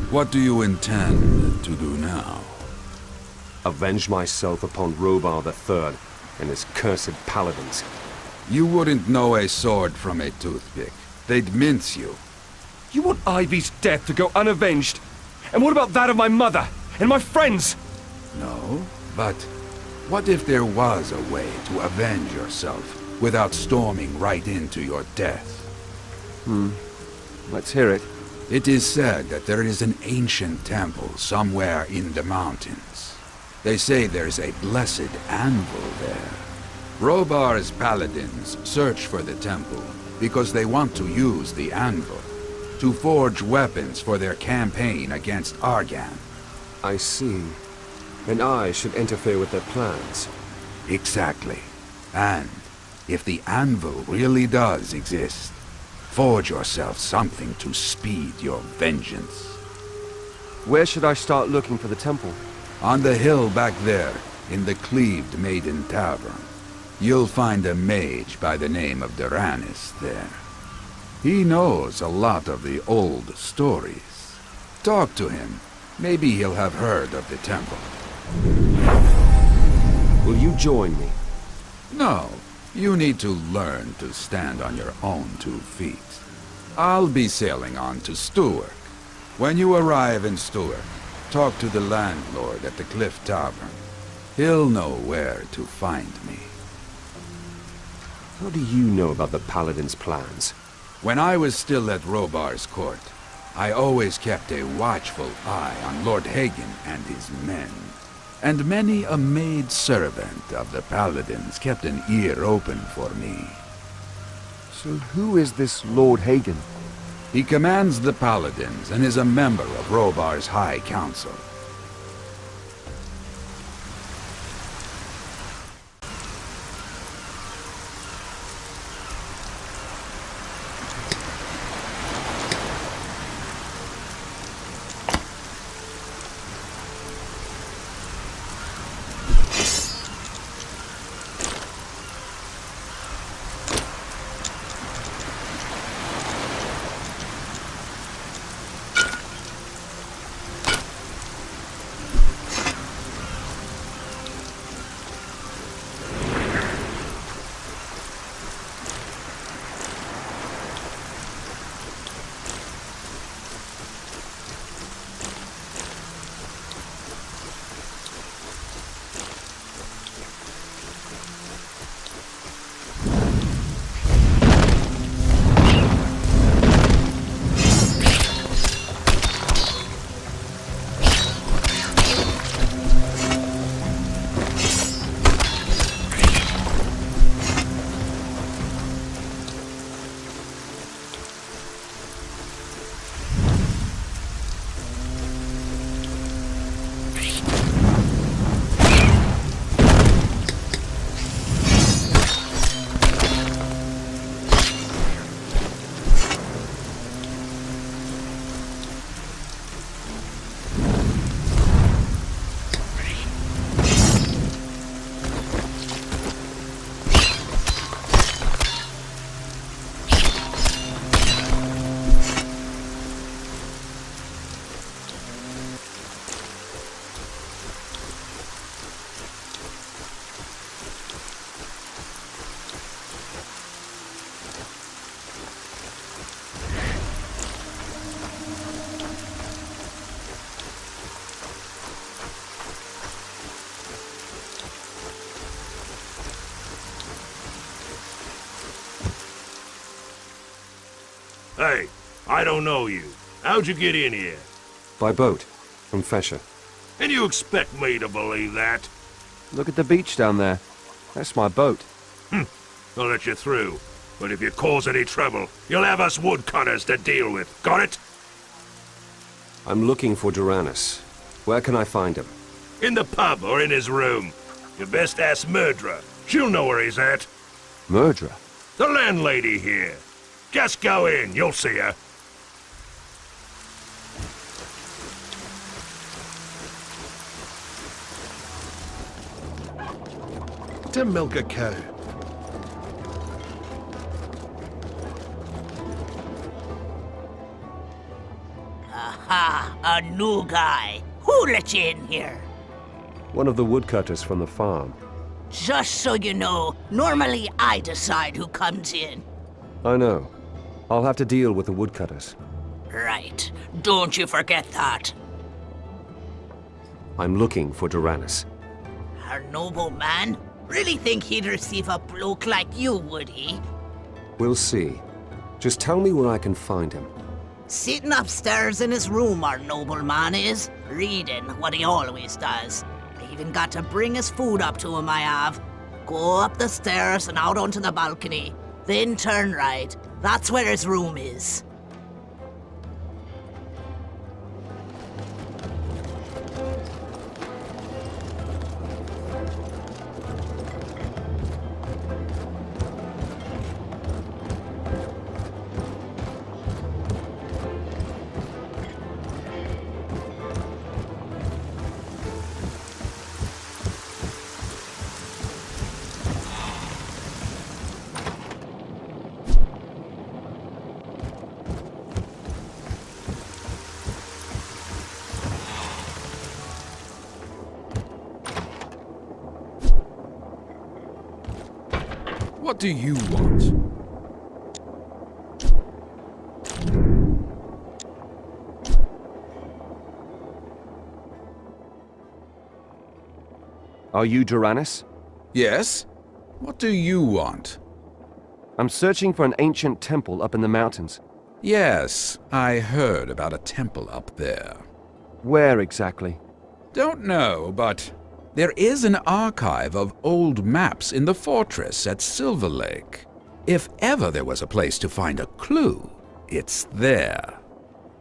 What do you intend to do now? Avenge myself upon Robar III and his cursed paladins. You wouldn't know a sword from a toothpick. They'd mince you. You want Ivy's death to go unavenged? And what about that of my mother and my friends? No, but what if there was a way to avenge yourself without storming right into your death? Let's hear it. It is said that there is an ancient temple somewhere in the mountains. They say there's a blessed anvil there. Robar's paladins search for the temple because they want to use the anvil to forge weapons for their campaign against Argan. I see. And I should interfere with their plans. Exactly. And if the anvil really does exist, forge yourself something to speed your vengeance. Where should I start looking for the temple? On the hill back there, in the Cleaved Maiden Tavern, you'll find a mage by the name of Duranis there. He knows a lot of the old stories. Talk to him. Maybe he'll have heard of the temple. Will you join me? No, you need to learn to stand on your own 2 feet. I'll be sailing on to Stewart. When you arrive in Stewart, talk to the landlord at the Cliff Tavern. He'll know where to find me. How do you know about the Paladin's plans? When I was still at Robar's court, I always kept a watchful eye on Lord Hagen and his men. And many a maid servant of the Paladins kept an ear open for me. So who is this Lord Hagen? He commands the Paladins and is a member of Robar's High Council. Hey, I don't know you. How'd you get in here? By boat, from Fesher. And you expect me to believe that? Look at the beach down there. That's my boat. I'll let you through. But if you cause any trouble, you'll have us woodcutters to deal with. Got it? I'm looking for Duranis. Where can I find him? In the pub or in his room. You best ask Murdra. She'll know where he's at. Murdra? The landlady here. Just go in, you'll see her. To milk a cow. Aha, a new guy. Who let you in here? One of the woodcutters from the farm. Just so you know, normally I decide who comes in. I know. I'll have to deal with the woodcutters. Right. Don't you forget that. I'm looking for Tyrannus. Our noble man? Really think he'd receive a bloke like you, would he? We'll see. Just tell me where I can find him. Sitting upstairs in his room, our noble man is, reading what he always does. I even got to bring his food up to him, I have. Go up the stairs and out onto the balcony, then turn right. That's where his room is. What do you want? Are you Tyrannus? Yes? What do you want? I'm searching for an ancient temple up in the mountains. Yes, I heard about a temple up there. Where exactly? Don't know, but there is an archive of old maps in the fortress at Silver Lake. If ever there was a place to find a clue, it's there.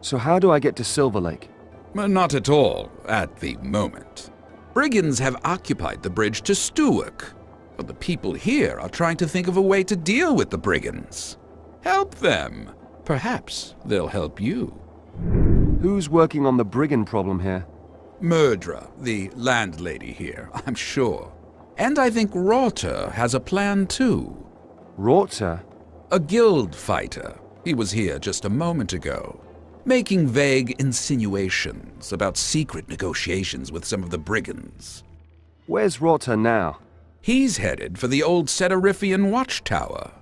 So how do I get to Silver Lake? Not at all, at the moment. Brigands have occupied the bridge to Stuart, but the people here are trying to think of a way to deal with the brigands. Help them. Perhaps they'll help you. Who's working on the brigand problem here? Murdra, the landlady here, I'm sure. And I think Rorter has a plan too. Rorter? A guild fighter. He was here just a moment ago, making vague insinuations about secret negotiations with some of the brigands. Where's Rorter now? He's headed for the old Setarifian watchtower,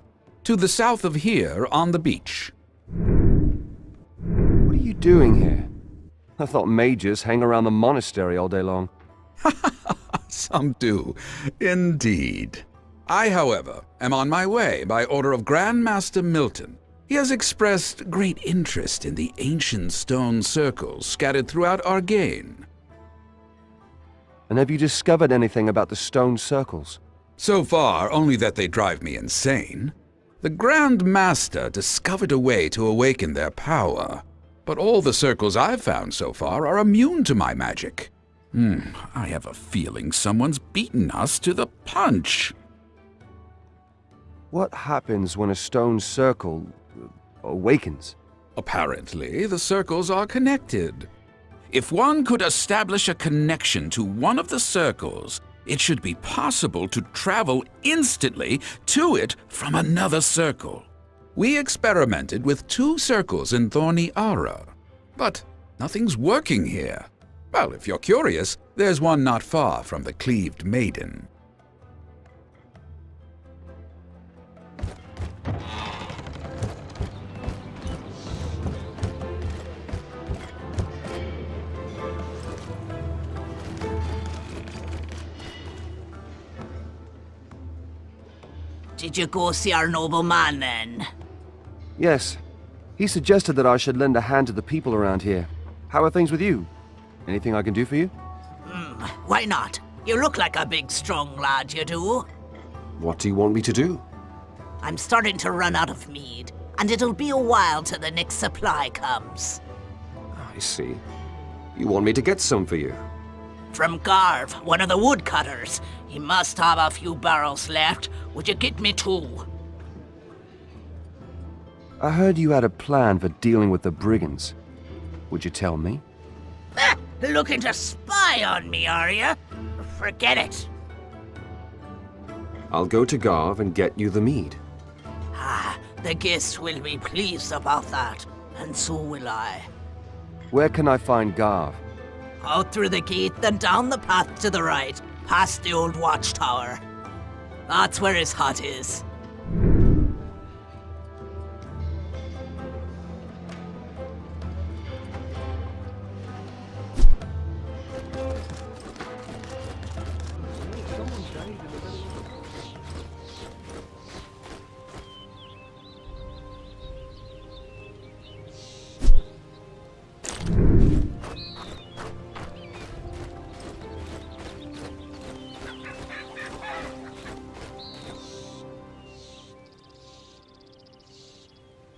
to the south of here on the beach. What are you doing here? I thought mages hang around the monastery all day long. Some do, indeed. I, however, am on my way by order of Grand Master Milton. He has expressed great interest in the ancient stone circles scattered throughout Arcania. And have you discovered anything about the stone circles? So far, only that they drive me insane. The Grand Master discovered a way to awaken their power, but all the circles I've found so far are immune to my magic. I have a feeling someone's beaten us to the punch. What happens when a stone circle awakens? Apparently, the circles are connected. If one could establish a connection to one of the circles, it should be possible to travel instantly to it from another circle. We experimented with 2 circles in Thorny Ara, but nothing's working here. Well, if you're curious, there's one not far from the Cleaved Maiden. Did you go see our noble man then? Yes. He suggested that I should lend a hand to the people around here. How are things with you? Anything I can do for you? Why not? You look like a big, strong lad, you do. What do you want me to do? I'm starting to run out of mead, and it'll be a while till the next supply comes. I see. You want me to get some for you? From Garv, one of the woodcutters. He must have a few barrels left. Would you get me 2? I heard you had a plan for dealing with the brigands. Would you tell me? Looking to spy on me, are you? Forget it. I'll go to Garv and get you the mead. The guests will be pleased about that, and so will I. Where can I find Garv? Out through the gate, then down the path to the right, past the old watchtower. That's where his hut is.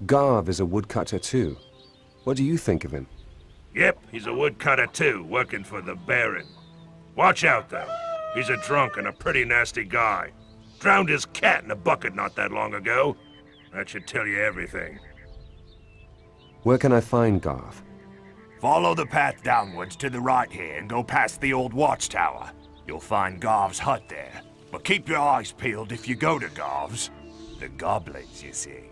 Garv is a woodcutter too. What do you think of him? Yep, he's a woodcutter too, working for the Baron. Watch out, though. He's a drunk and a pretty nasty guy. Drowned his cat in a bucket not that long ago. That should tell you everything. Where can I find Garv? Follow the path downwards to the right here and go past the old watchtower. You'll find Garv's hut there. But keep your eyes peeled if you go to Garv's. The goblins, you see.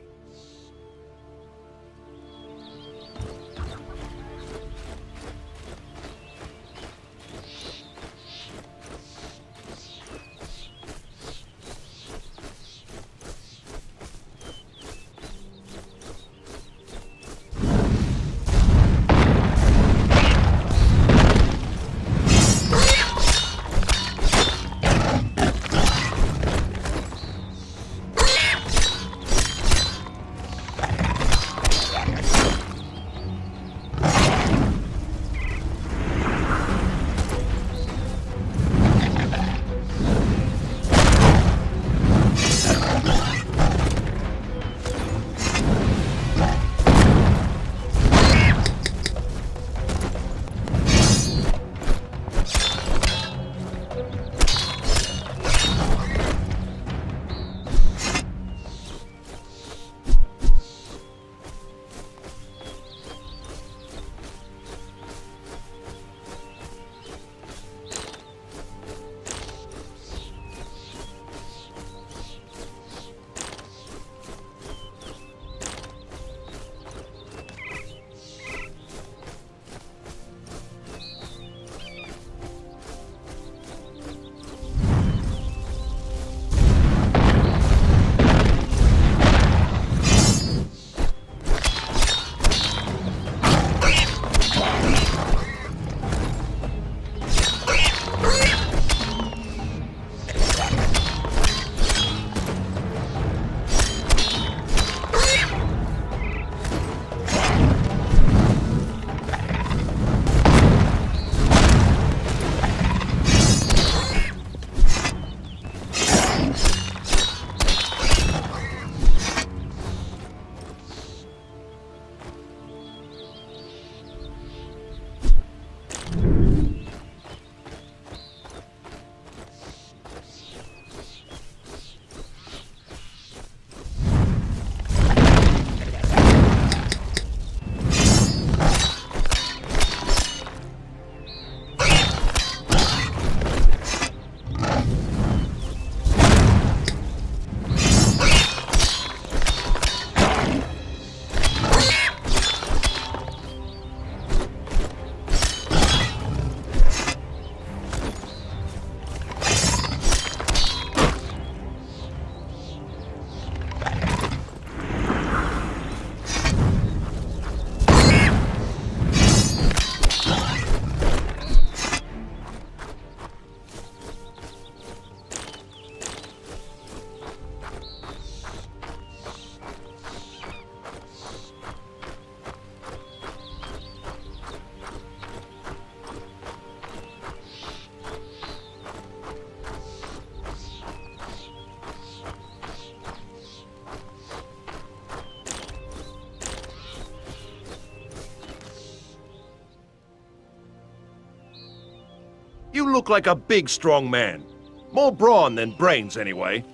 You look like a big, strong man. More brawn than brains, anyway.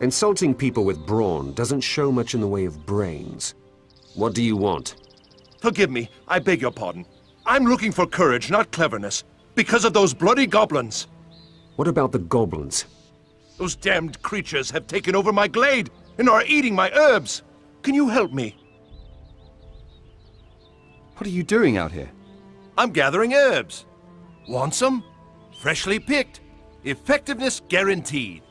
Insulting people with brawn doesn't show much in the way of brains. What do you want? Forgive me, I beg your pardon. I'm looking for courage, not cleverness, because of those bloody goblins. What about the goblins? Those damned creatures have taken over my glade and are eating my herbs. Can you help me? What are you doing out here? I'm gathering herbs. Want some? Freshly picked. Effectiveness guaranteed.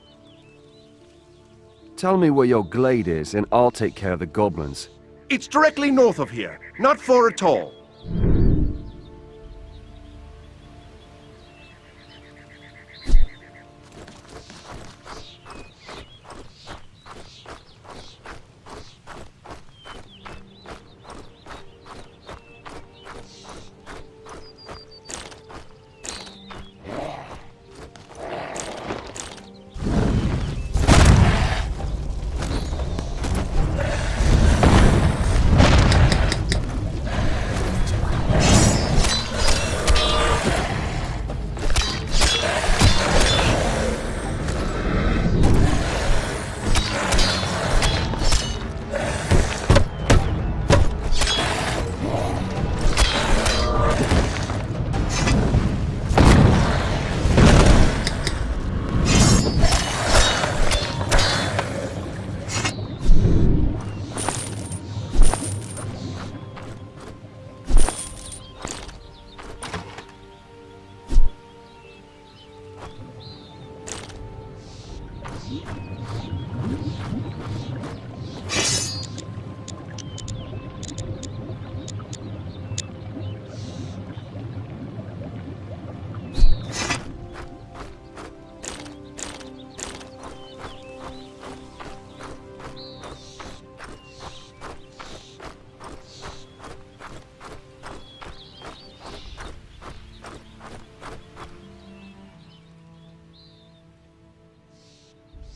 Tell me where your glade is, and I'll take care of the goblins. It's directly north of here. Not far at all.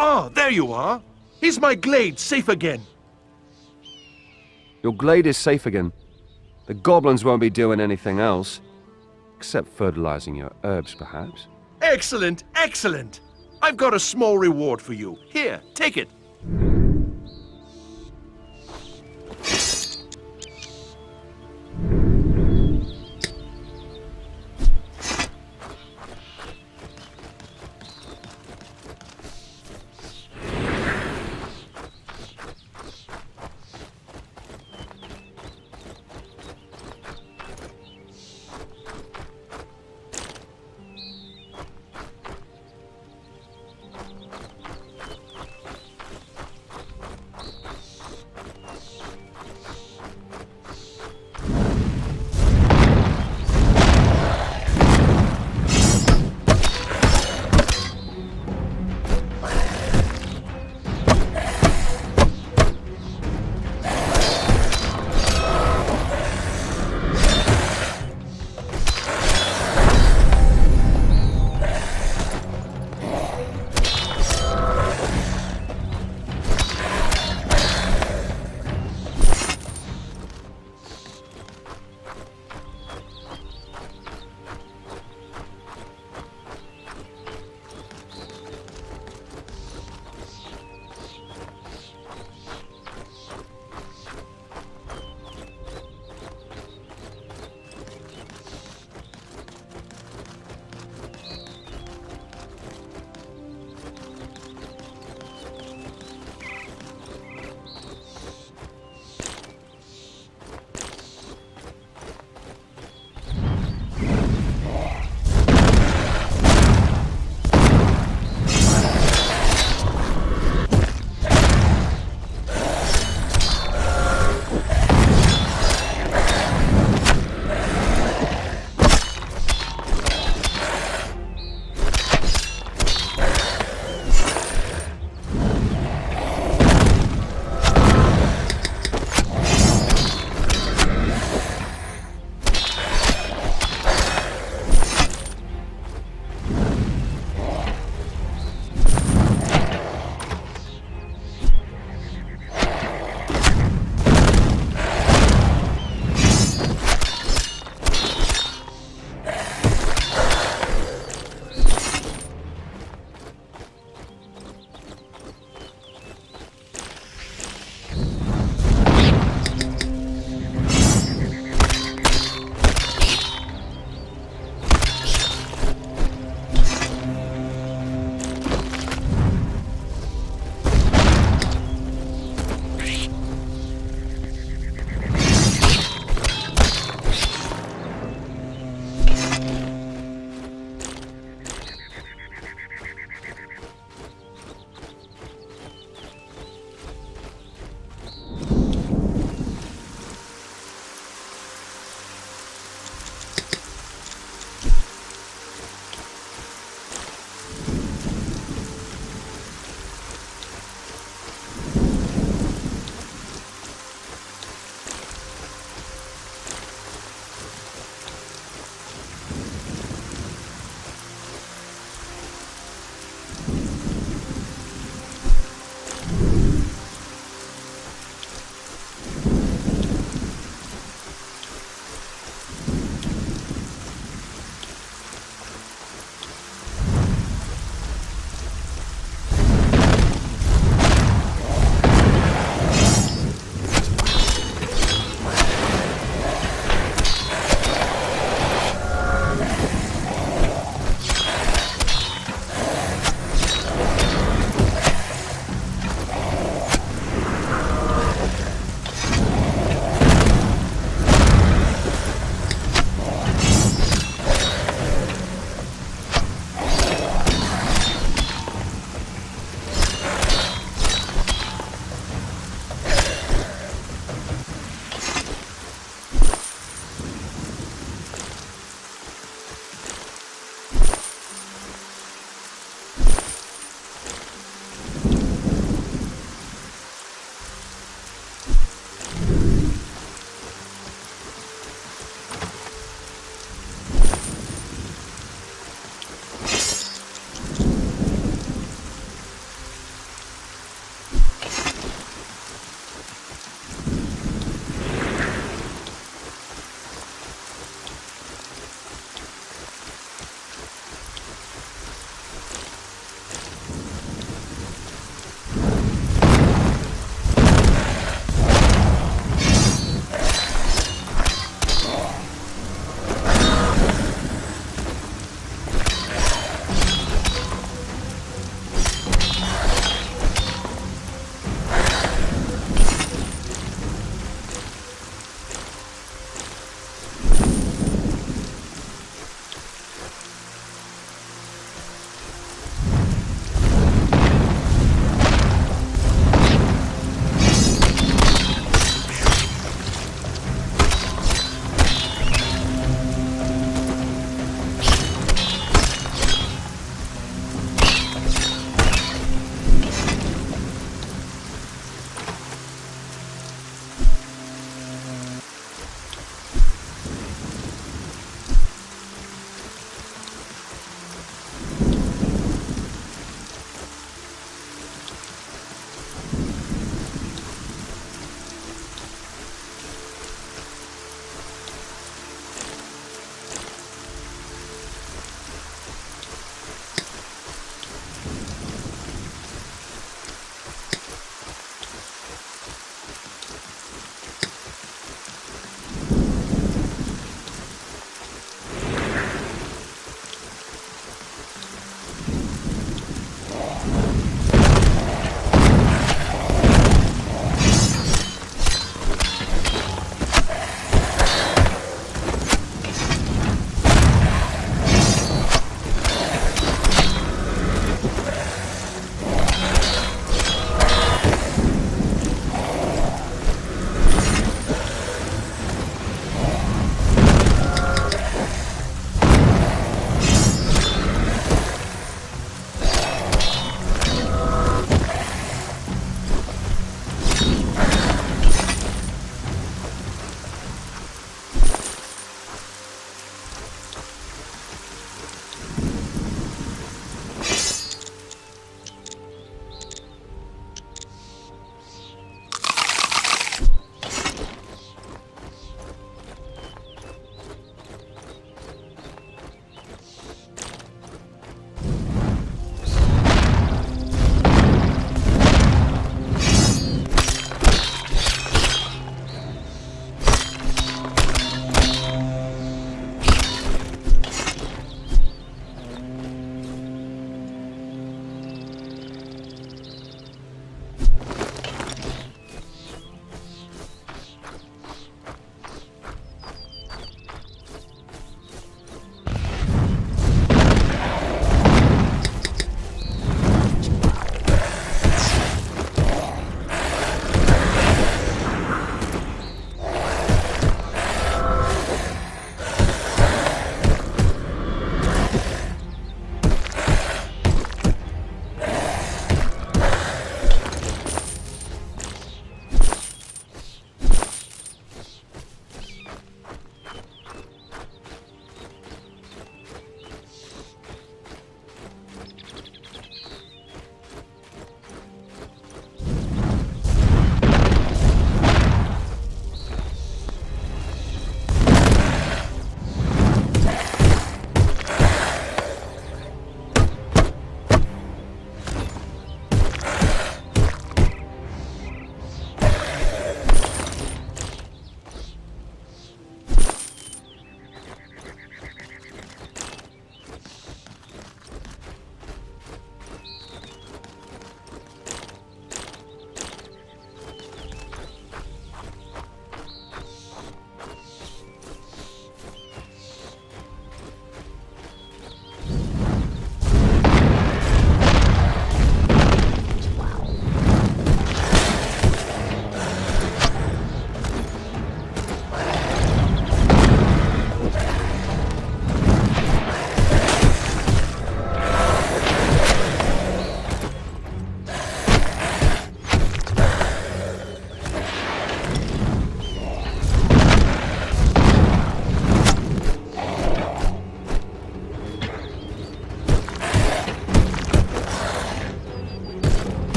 Ah, there you are. Is my glade safe again? Your glade is safe again. The goblins won't be doing anything else. Except fertilizing your herbs, perhaps. Excellent, excellent. I've got a small reward for you. Here, take it.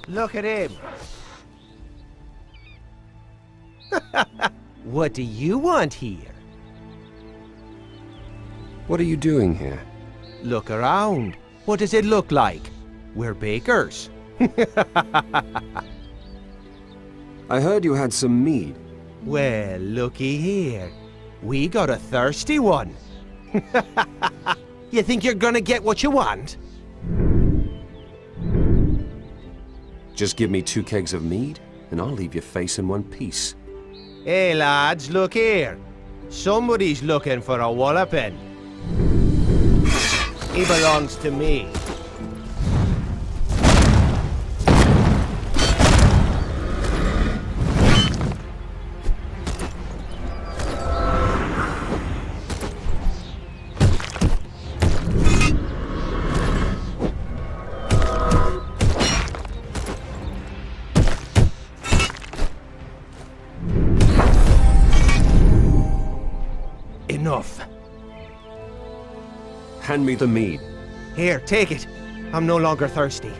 Look at him. What do you want here? What are you doing here? Look around. What does it look like? We're bakers. I heard you had some mead. Well, looky here. We got a thirsty one. You think you're gonna get what you want? Just give me 2 kegs of mead, and I'll leave your face in one piece. Hey lads, look here. Somebody's looking for a walloping. He belongs to me. Enough. Hand me the mead. Here, take it. I'm no longer thirsty.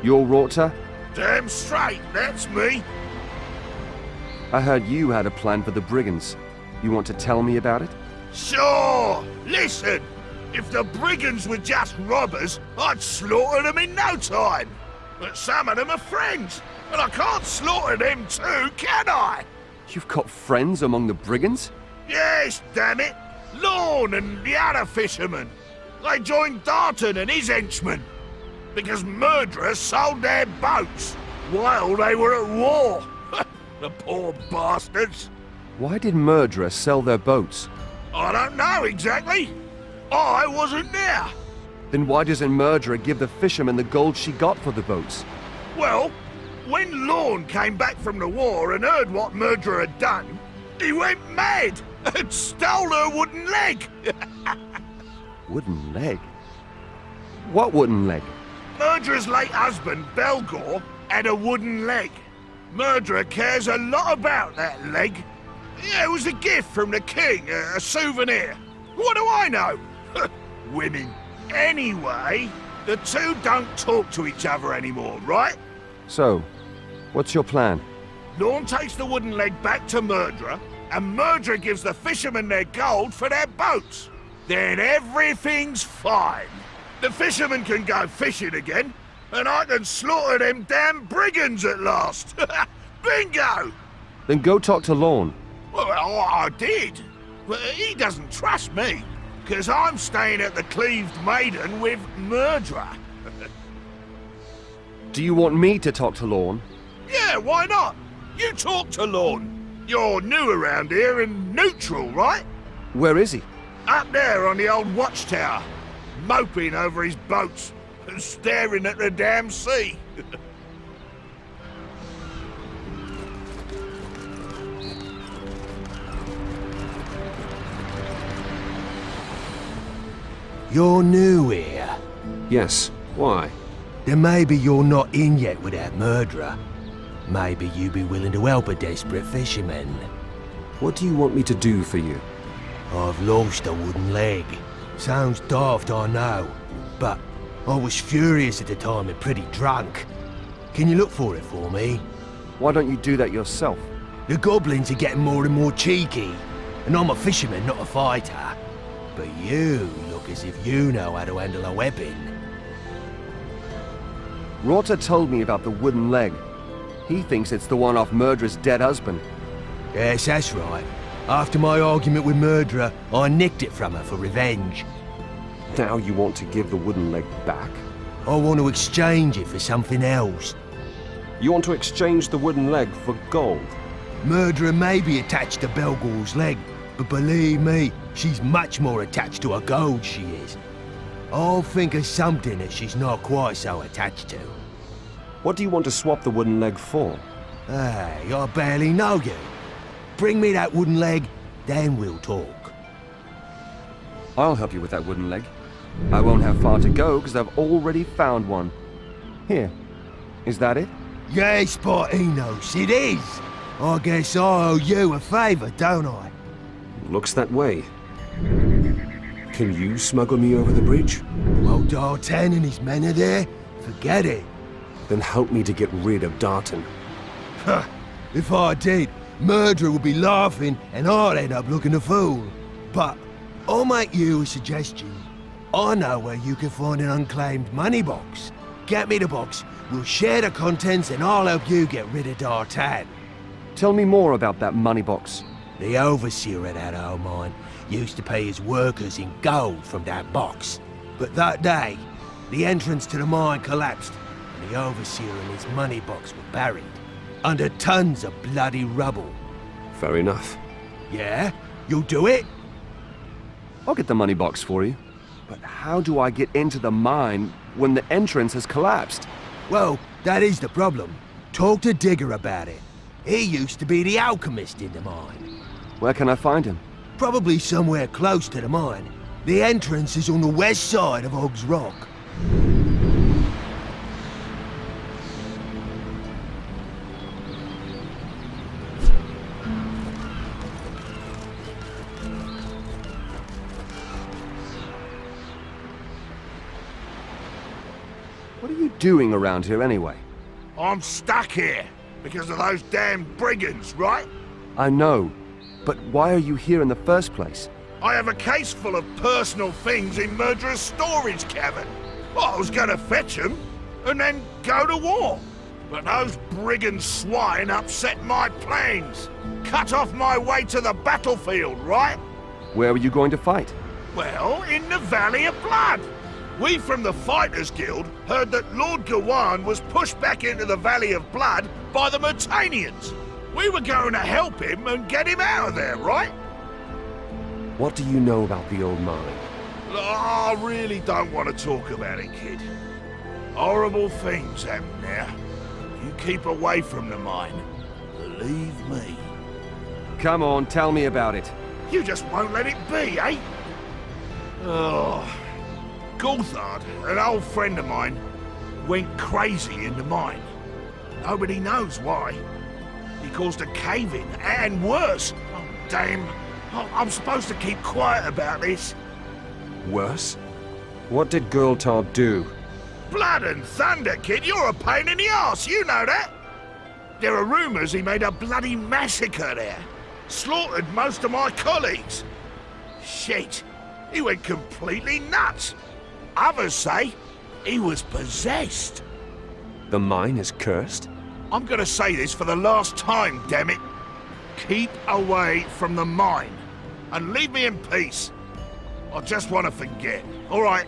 You're Rorta? Damn straight, that's me. I heard you had a plan for the brigands. You want to tell me about it? Sure! Listen! If the brigands were just robbers, I'd slaughter them in no time! But some of them are friends, and I can't slaughter them too, can I? You've got friends among the brigands? Yes, damn it! Lorne and the other fishermen. They joined Darton and his henchmen. because murderers sold their boats while they were at war. The poor bastards. Why did murderers sell their boats? I don't know exactly. I wasn't there. Then why doesn't murderer give the fisherman the gold she got for the boats? Well, when Lorne came back from the war and heard what murderer had done, he went mad and stole her wooden leg. Wooden leg? What wooden leg? Murderer's late husband, Belgor, had a wooden leg. Murderer cares a lot about that leg. Yeah, it was a gift from the king, a souvenir. What do I know? Women. Anyway, the two don't talk to each other anymore, right? So, what's your plan? Lorne takes the wooden leg back to Murderer, and Murderer gives the fishermen their gold for their boats. Then everything's fine. The fishermen can go fishing again, and I can slaughter them damn brigands at last. Bingo! Then go talk to Lorne. Well, I did. But he doesn't trust me, because I'm staying at the Cleaved Maiden with Murderer. Do you want me to talk to Lorne? Yeah, why not? You talk to Lorne. You're new around here and neutral, right? Where is he? Up there on the old watchtower, moping over his boats and staring at the damn sea. You're new here. Yes, why? Then maybe you're not in yet with that murderer. Maybe you be willing to help a desperate fisherman. What do you want me to do for you? I've lost a wooden leg. Sounds daft, I know. But I was furious at the time and pretty drunk. Can you look for it for me? Why don't you do that yourself? The goblins are getting more and more cheeky. And I'm a fisherman, not a fighter. But you look as if you know how to handle a weapon. Rorta told me about the wooden leg. He thinks it's the one off Murderer's dead husband. Yes, that's right. After my argument with Murderer, I nicked it from her for revenge. Now you want to give the wooden leg back? I want to exchange it for something else. You want to exchange the wooden leg for gold? Murderer may be attached to Belgor's leg, but believe me, she's much more attached to her gold, she is. I'll think of something that she's not quite so attached to. What do you want to swap the wooden leg for? Hey, I barely know you. Bring me that wooden leg, then we'll talk. I'll help you with that wooden leg. I won't have far to go because I've already found one. Here. Is that it? Yes, Partinos, it is. I guess I owe you a favor, don't I? Looks that way. Can you smuggle me over the bridge? Well, D'Artan and his men are there. Forget it. Then help me to get rid of Darton. Huh. If I did, Murderer would be laughing and I'd end up looking a fool. But I'll make you a suggestion. I know where you can find an unclaimed money box. Get me the box, we'll share the contents and I'll help you get rid of D'Artan. Tell me more about that money box. The overseer of that old mine used to pay his workers in gold from that box. But that day, the entrance to the mine collapsed and the overseer and his money box were buried under tons of bloody rubble. Fair enough. Yeah? You'll do it? I'll get the money box for you. But how do I get into the mine when the entrance has collapsed? Well, that is the problem. Talk to Digger about it. He used to be the alchemist in the mine. Where can I find him? Probably somewhere close to the mine. The entrance is on the west side of Og's Rock. What are you doing around here anyway? I'm stuck here because of those damn brigands, right? I know, but why are you here in the first place? I have a case full of personal things in Murderer's storage cabin. I was gonna fetch them and then go to war. But those brigand swine upset my plans. Cut off my way to the battlefield, right? Where were you going to fight? Well, in the Valley of Blood. We from the Fighters Guild heard that Lord Gawain was pushed back into the Valley of Blood by the Mutanians. We were going to help him and get him out of there, right? What do you know about the old mine? I really don't want to talk about it, kid. Horrible things happen there. You keep away from the mine. Believe me. Come on, tell me about it. You just won't let it be, eh? Oh. Gothic, an old friend of mine, went crazy in the mine. Nobody knows why. He caused a cave-in, and worse. Oh, damn. I'm supposed to keep quiet about this. Worse? What did Gothic do? Blood and thunder, kid, you're a pain in the arse, you know that? There are rumors he made a bloody massacre there. Slaughtered most of my colleagues. Shit, he went completely nuts. Others say he was possessed. The mine is cursed? I'm gonna say this for the last time, damn it. Keep away from the mine. And leave me in peace. I just want to forget, all right?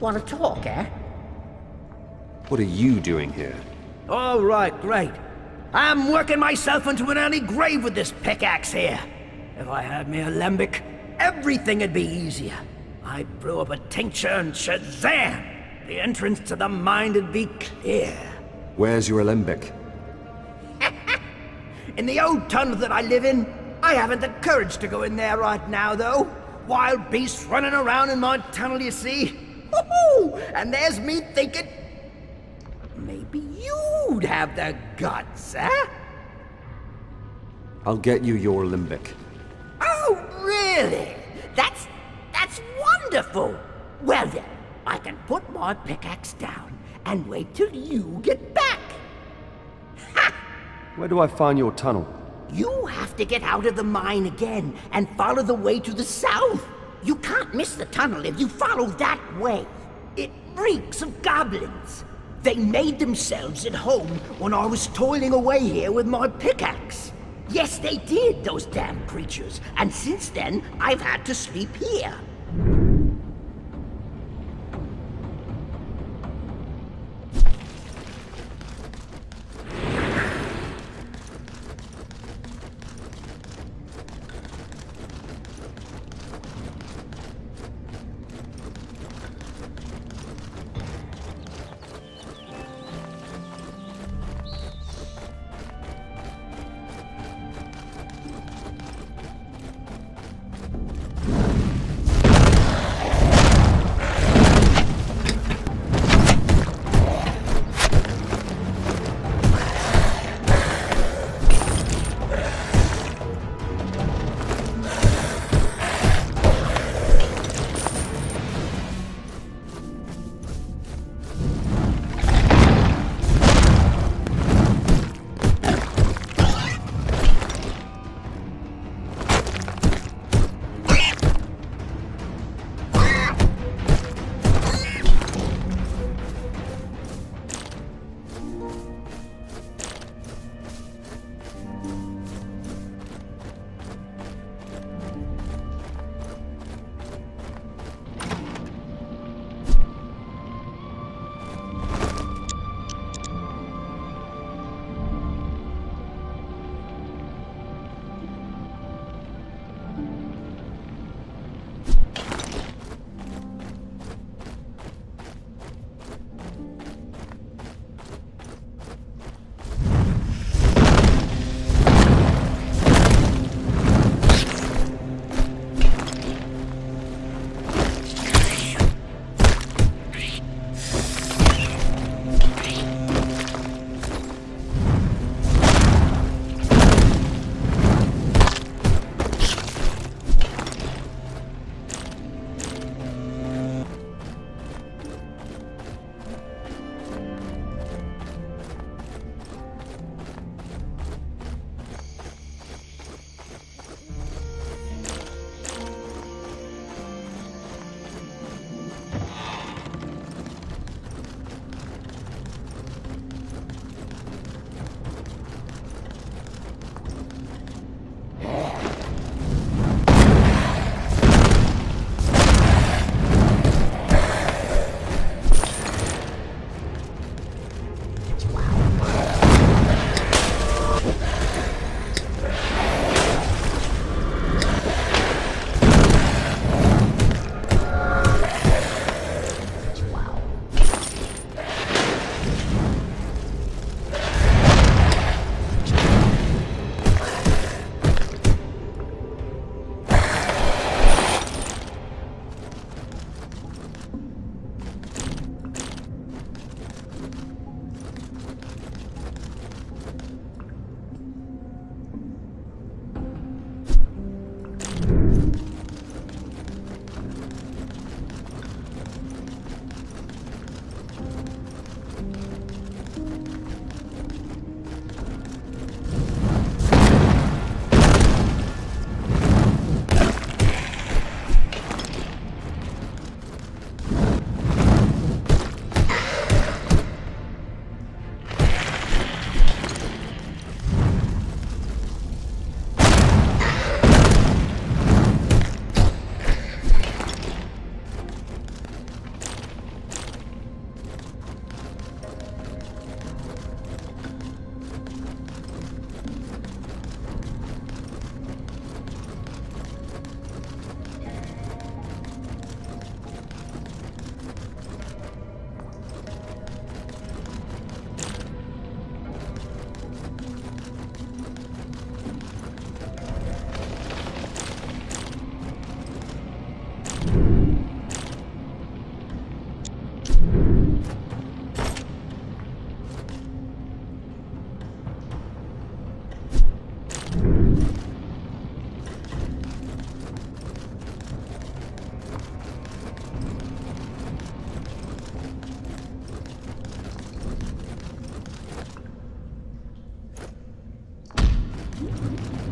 Want to talk, eh? What are you doing here? All right, great. I'm working myself into an early grave with this pickaxe here. If I had me alembic, everything'd be easier. I'd brew up a tincture and shazam! The entrance to the mind'd be clear. Where's your alembic? In the old tunnel that I live in, I haven't the courage to go in there right now, though. Wild beasts running around in my tunnel, you see. Woohoo! And there's me thinking, maybe you'd have the guts, eh? I'll get you your alembic. Oh, really? That's wonderful. Well then, I can put my pickaxe down and wait till you get back. Ha! Where do I find your tunnel? You have to get out of the mine again and follow the way to the south. You can't miss the tunnel if you follow that way. It reeks of goblins. They made themselves at home when I was toiling away here with my pickaxe. Yes, they did, those damn creatures. And since then, I've had to sleep here.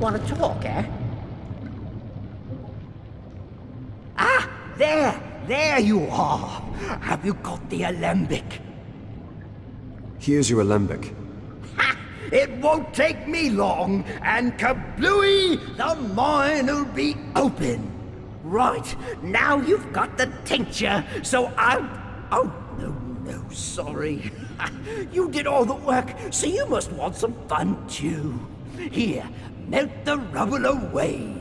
Want to talk, eh? Ah, there you are. Have you got the alembic? Here's your alembic. Ha! It won't take me long, and kablooey, the mine'll be open. Right, now you've got the tincture, so Oh, no, sorry. You did all the work, so you must want some fun too. Here, melt the rubble away.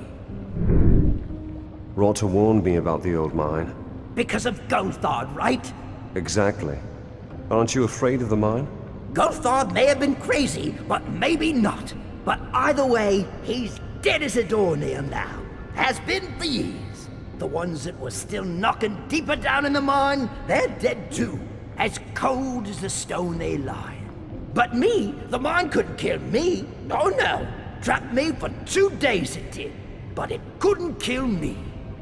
Rotter warned me about the old mine. Because of Gothard, right? Exactly. Aren't you afraid of the mine? Gothard may have been crazy, but maybe not. But either way, he's dead as a doornail now. Has been for years. The ones that were still knocking deeper down in the mine, they're dead too. As cold as the stone they lie. But me, the mine couldn't kill me. Oh no. Trapped me for 2 days it did. But it couldn't kill me.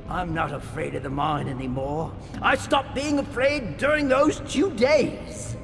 I'm not afraid of the mine anymore. I stopped being afraid during those 2 days.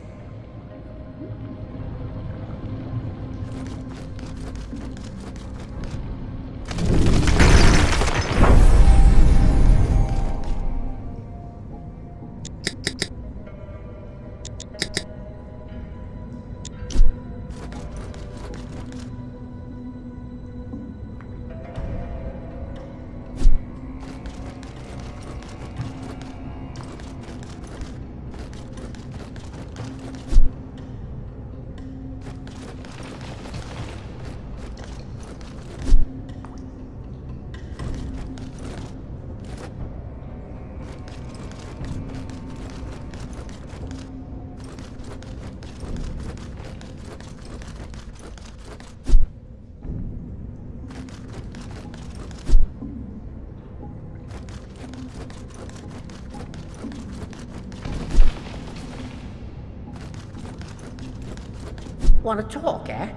Want to talk, eh?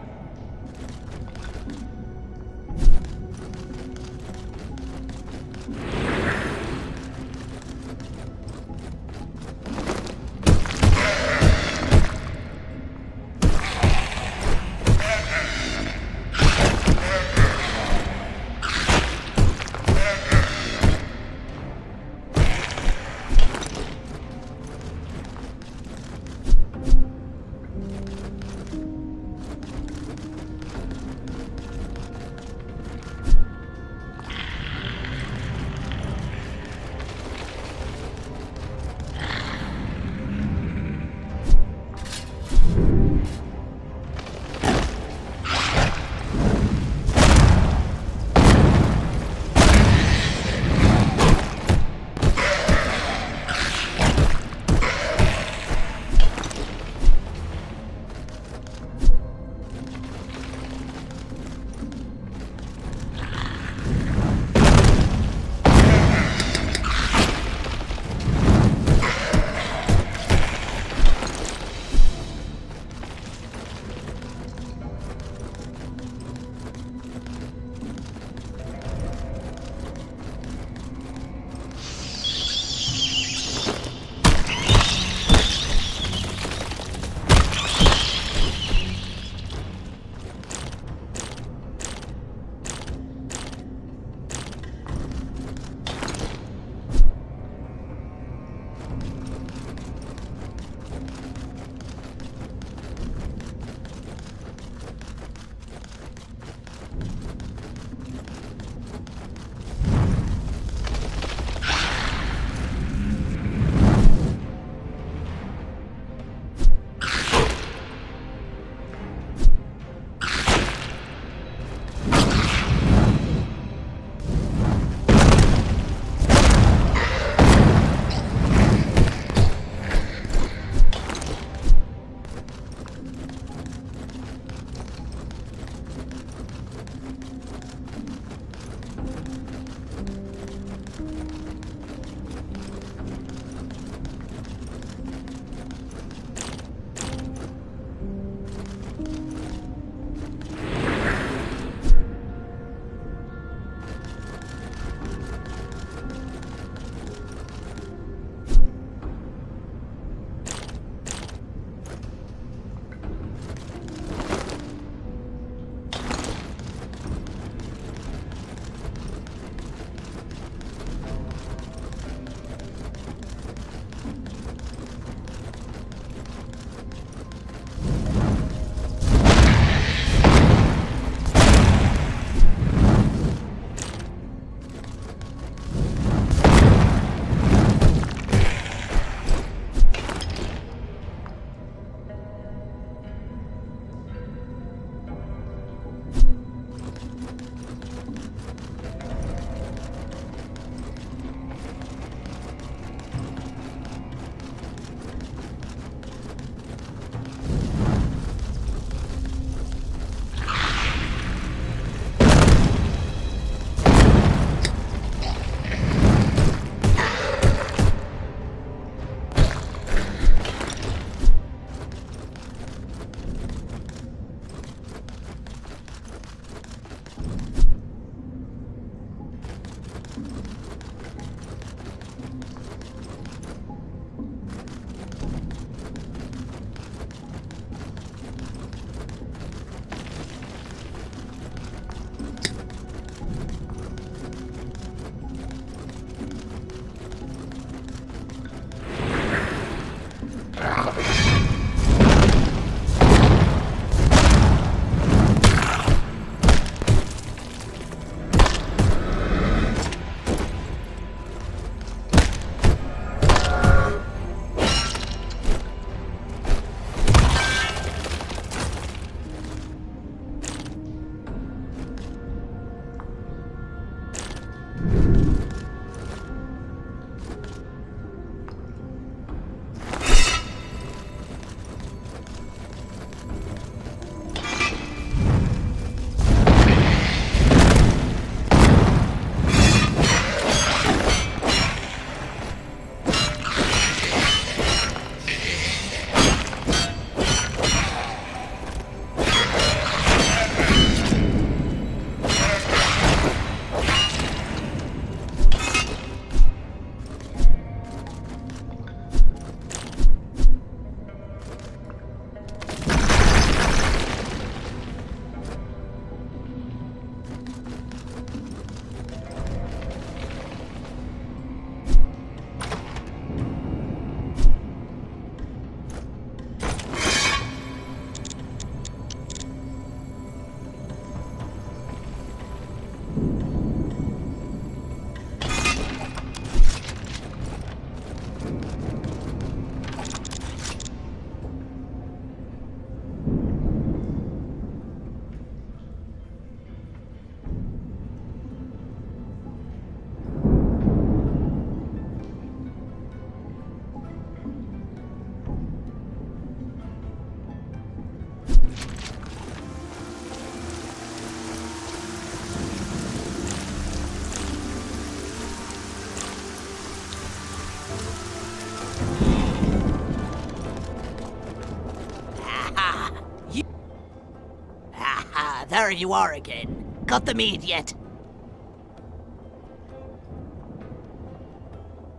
there you are again. Got the mead yet?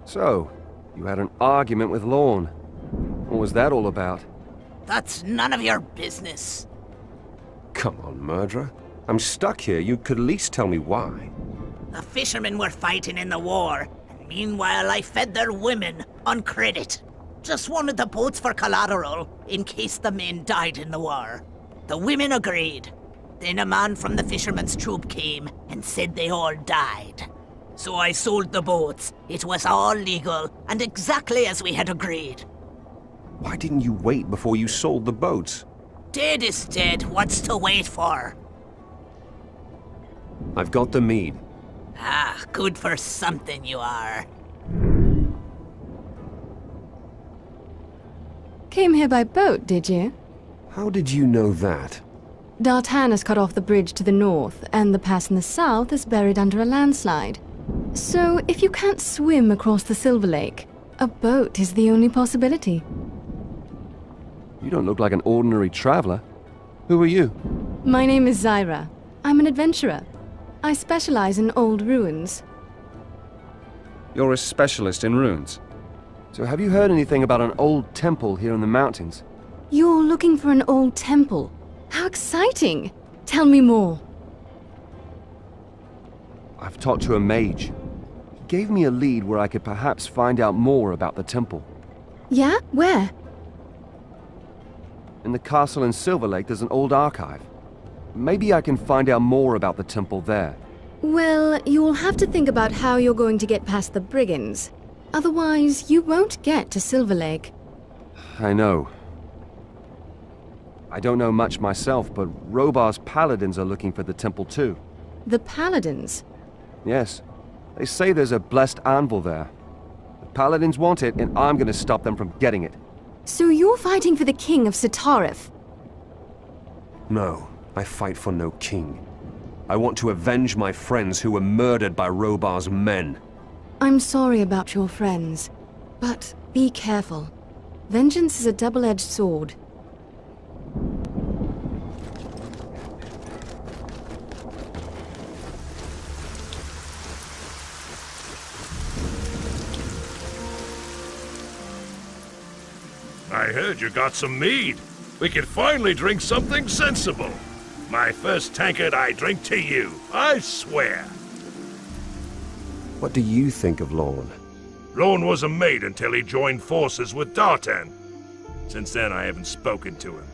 So, you had an argument with Lorne. What was that all about? That's none of your business. Come on, murderer. I'm stuck here. You could at least tell me why. The fishermen were fighting in the war, and meanwhile I fed their women on credit. Just wanted the boats for collateral, in case the men died in the war. The women agreed. Then a man from the fishermen's troop came and said they all died. So I sold the boats. It was all legal, and exactly as we had agreed. Why didn't you wait before you sold the boats? Dead is dead. What's to wait for? I've got the mead. Ah, good for something you are. Came here by boat, did you? How did you know that? D'Artan has cut off the bridge to the north, and the pass in the south is buried under a landslide. So, if you can't swim across the Silver Lake, a boat is the only possibility. You don't look like an ordinary traveler. Who are you? My name is Zyra. I'm an adventurer. I specialize in old ruins. You're a specialist in ruins. So have you heard anything about an old temple here in the mountains? You're looking for an old temple. How exciting! Tell me more. I've talked to a mage. He gave me a lead where I could perhaps find out more about the temple. Yeah? Where? In the castle in Silver Lake, there's an old archive. Maybe I can find out more about the temple there. Well, you'll have to think about how you're going to get past the brigands. Otherwise, you won't get to Silver Lake. I know. I don't know much myself, but Robar's paladins are looking for the temple too. The paladins? Yes. They say there's a blessed anvil there. The paladins want it, and I'm gonna stop them from getting it. So you're fighting for the king of Sitarif? No, I fight for no king. I want to avenge my friends who were murdered by Robar's men. I'm sorry about your friends, but be careful. Vengeance is a double-edged sword. I heard you got some mead. We can finally drink something sensible. My first tankard I drink to you, I swear. What do you think of Lorne? Lorne was a mate until he joined forces with D'Artan. Since then, I haven't spoken to him.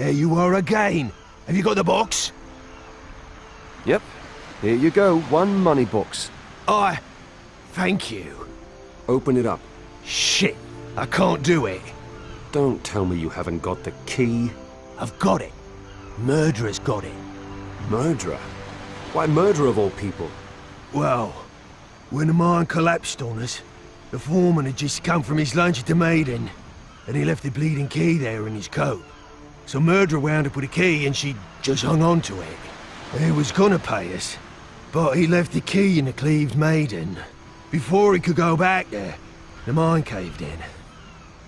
There you are again. Have you got the box? Yep. Here you go, 1 money box. Thank you. Open it up. Shit, I can't do it. Don't tell me you haven't got the key. I've got it. Murderer's got it. Murderer? Why murderer of all people? Well, when the mine collapsed on us, the foreman had just come from his lunch at the Maiden, and he left the bleeding key there in his coat. So Murderer wound up with a key and she just hung on to it. He was gonna pay us, but he left the key in the cleaved Maiden. Before he could go back there, the mine caved in.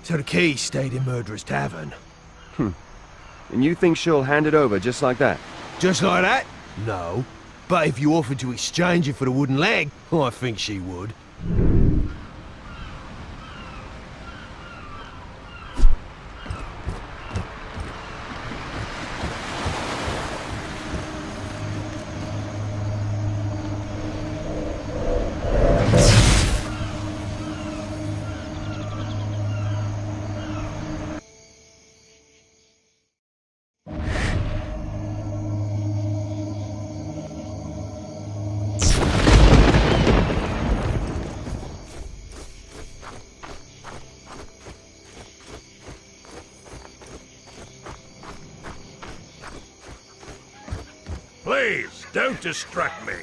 So the key stayed in Murderer's tavern. And you think she'll hand it over just like that? Just like that? No. But if you offered to exchange it for the wooden leg, I think she would. Please, don't distract me.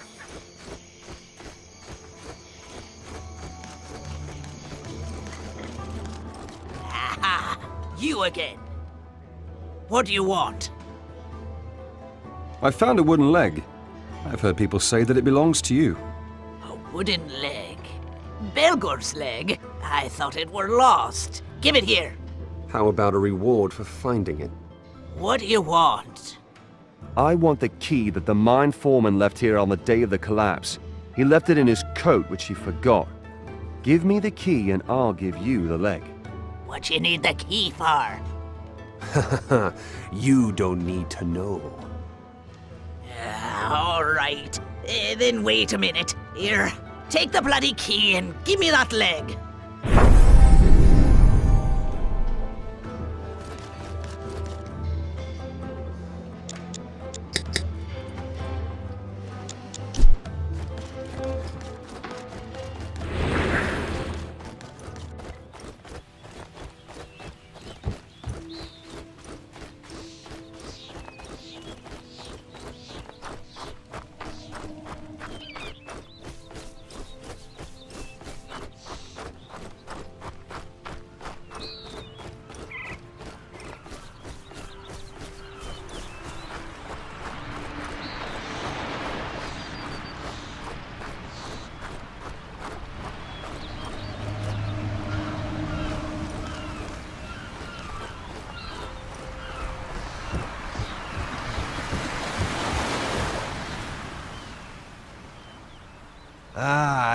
Aha! You again. What do you want? I found a wooden leg. I've heard people say that it belongs to you. A wooden leg? Belgor's leg? I thought it were lost. Give it here. How about a reward for finding it? What do you want? I want the key that the mine foreman left here on the day of the collapse. He left it in his coat, which he forgot. Give me the key and I'll give you the leg. What you need the key for? You don't need to know. All right. Then wait a minute. Here, take the bloody key and give me that leg.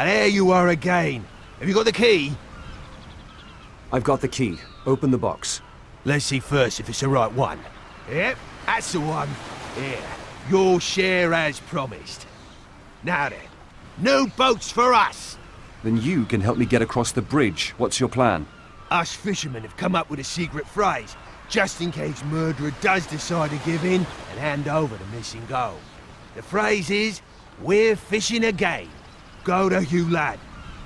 There you are again. Have you got the key? I've got the key. Open the box. Let's see first if it's the right one. Yep, that's the one. Here, your share as promised. Now then, no boats for us! Then you can help me get across the bridge. What's your plan? Us fishermen have come up with a secret phrase, just in case Murderer does decide to give in and hand over the missing gold. The phrase is, we're fishing again. Go to Hugh Ladd.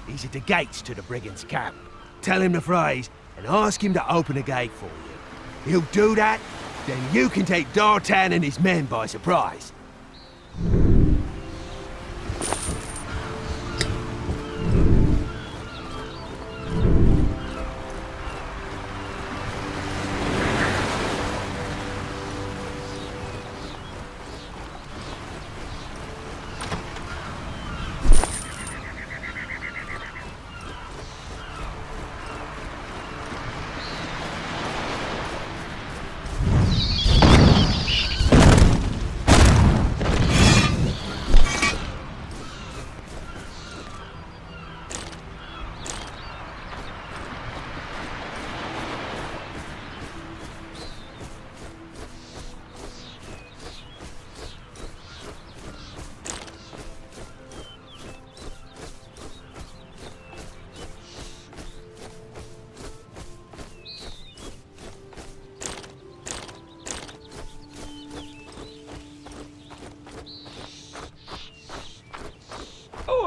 He's at the gates to the brigands' camp. Tell him the phrase and ask him to open a gate for you. He'll do that, then you can take D'Artan and his men by surprise.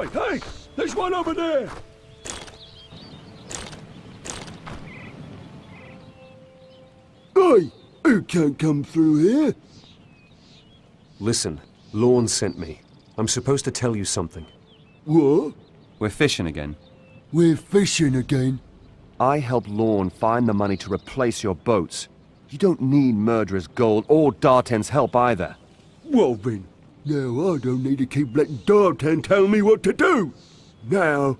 Oi, hey! There's one over there! Oi! You can't come through here! Listen, Lorne sent me. I'm supposed to tell you something. What? We're fishing again. We're fishing again. I helped Lorne find the money to replace your boats. You don't need murderers' gold or D'Artan's help either. Well then, now I don't need to keep letting D'Artan tell me what to do. Now,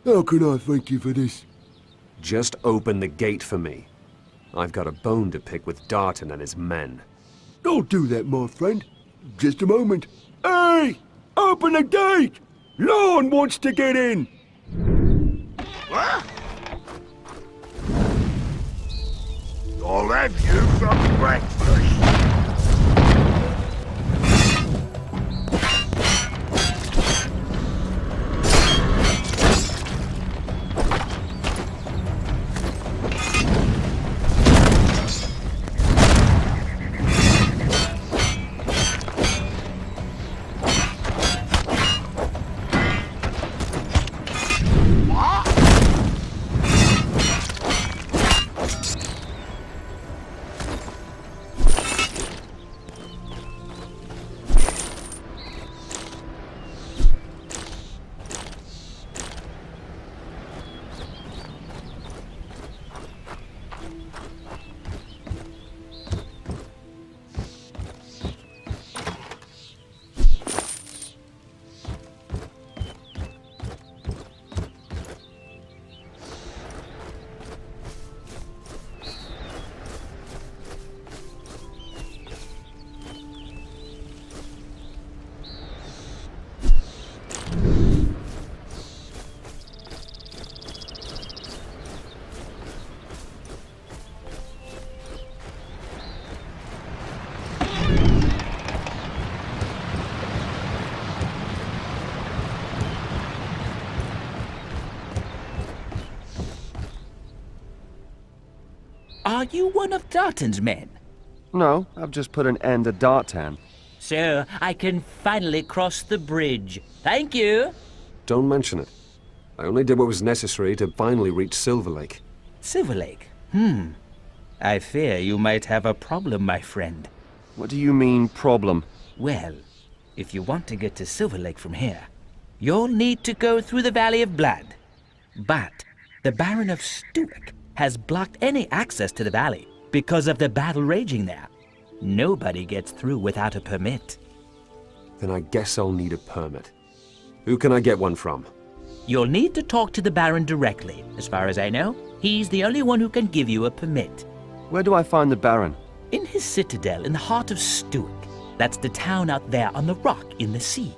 how can I thank you for this? Just open the gate for me. I've got a bone to pick with D'Artan and his men. I'll do that, my friend. Just a moment. Hey! Open the gate! Lorne wants to get in! What? I'll have you from breakfast. Are you one of D'Artan's men? No, I've just put an end to D'Artan. So I can finally cross the bridge. Thank you. Don't mention it. I only did what was necessary to finally reach Silver Lake. Silver Lake? I fear you might have a problem, my friend. What do you mean, problem? Well, if you want to get to Silver Lake from here, you'll need to go through the Valley of Blood. But the Baron of Stuart has blocked any access to the valley because of the battle raging there. Nobody gets through without a permit. Then I guess I'll need a permit. Who can I get one from? You'll need to talk to the Baron directly. As far as I know, he's the only one who can give you a permit. Where do I find the Baron? In his citadel in the heart of Stuart. That's the town out there on the rock in the sea.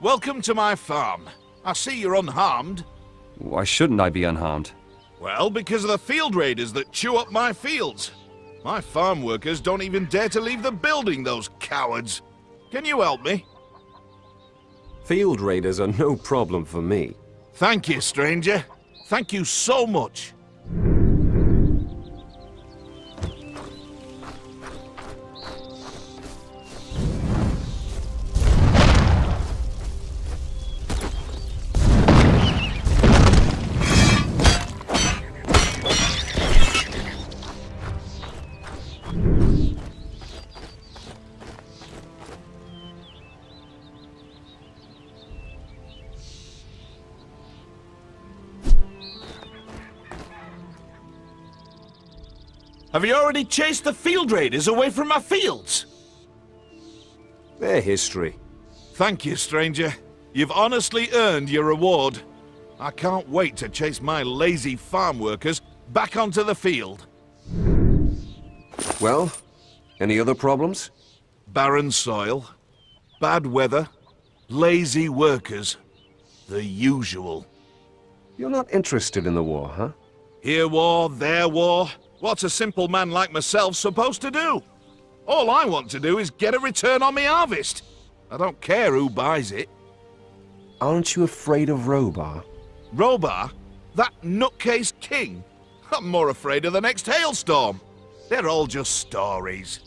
Welcome to my farm. I see you're unharmed. Why shouldn't I be unharmed? Well, because of the field raiders that chew up my fields. My farm workers don't even dare to leave the building, those cowards. Can you help me? Field raiders are no problem for me. Thank you, stranger. Thank you so much. Have you already chased the field raiders away from my fields? Their history. Thank you, stranger. You've honestly earned your reward. I can't wait to chase my lazy farm workers back onto the field. Well, any other problems? Barren soil, bad weather, lazy workers. The usual. You're not interested in the war, huh? Here war, there war. What's a simple man like myself supposed to do? All I want to do is get a return on my harvest. I don't care who buys it. Aren't you afraid of Robar? Robar? That nutcase king? I'm more afraid of the next hailstorm. They're all just stories.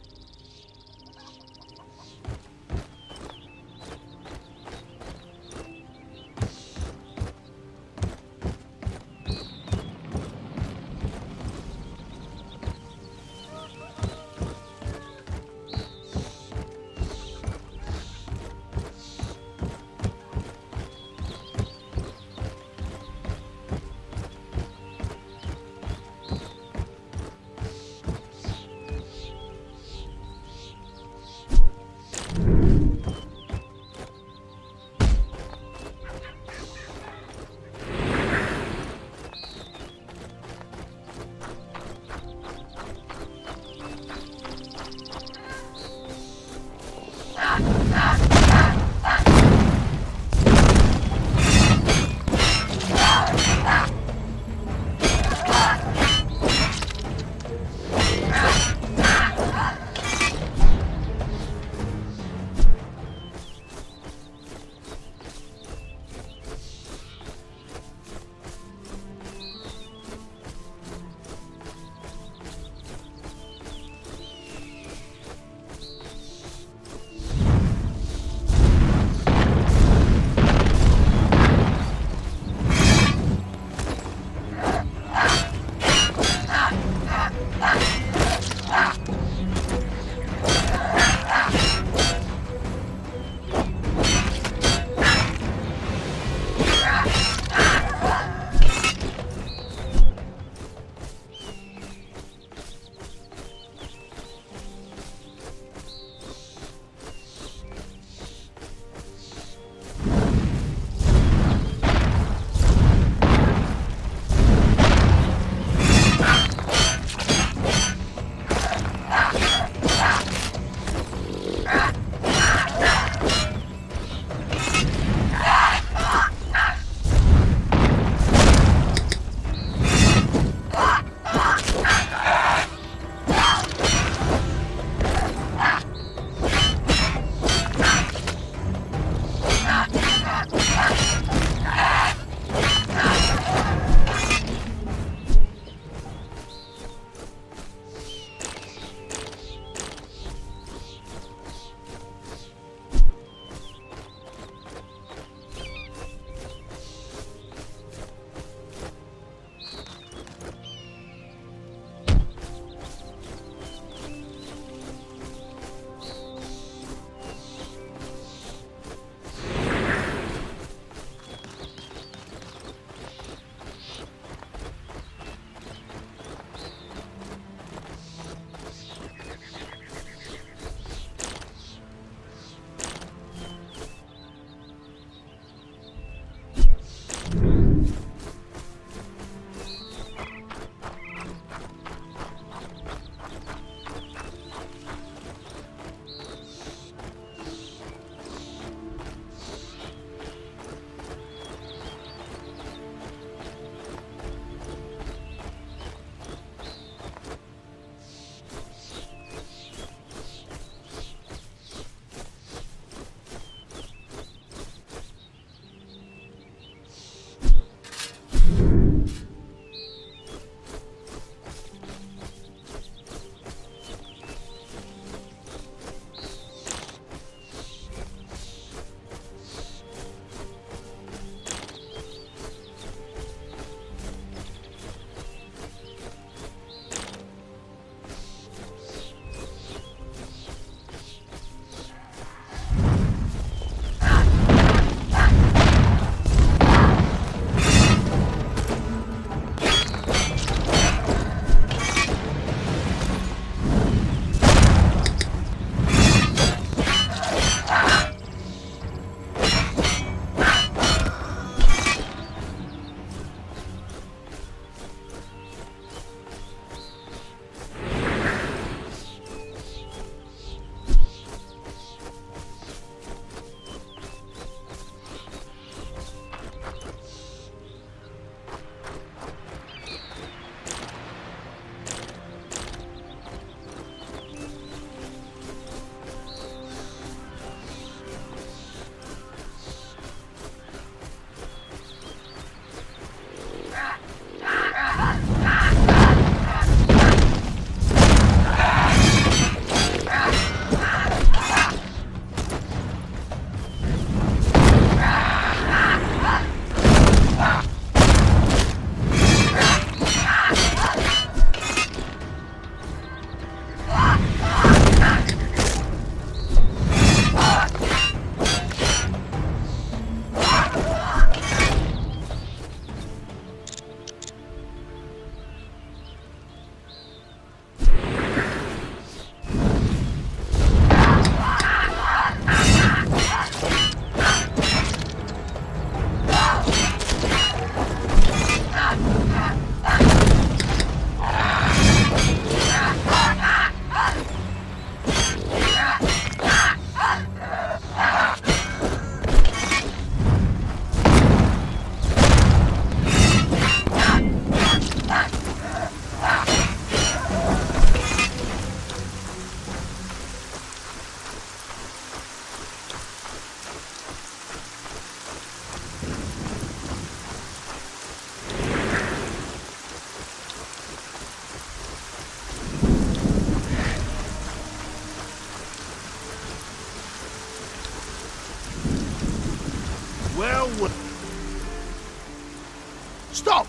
Stop!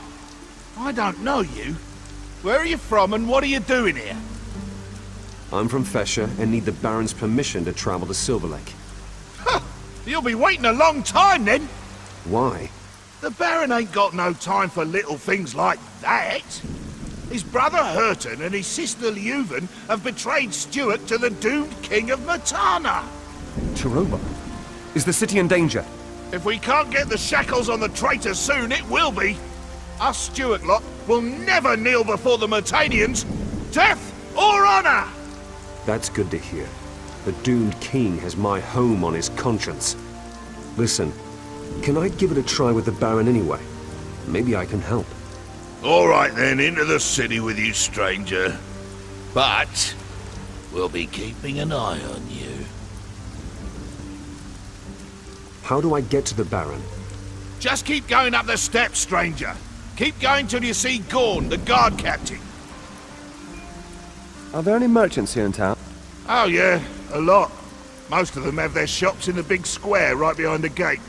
I don't know you. Where are you from and what are you doing here? I'm from Fesher and need the Baron's permission to travel to Silver Lake. You'll be waiting a long time then. Why? The Baron ain't got no time for little things like that. His brother Hurton and his sister Leuven have betrayed Stuart to the doomed King of Matana. To Robar? Is the city in danger? If we can't get the shackles on the traitors soon, it will be. Us Stuart lot will never kneel before the Matanians. Death or honor! That's good to hear. The doomed king has my home on his conscience. Listen, can I give it a try with the Baron anyway? Maybe I can help. All right then, into the city with you, stranger. But we'll be keeping an eye on you. How do I get to the Baron? Just keep going up the steps, stranger. Keep going till you see Gorn, the guard captain. Are there any merchants here in town? Oh yeah, a lot. Most of them have their shops in the big square right behind the gate.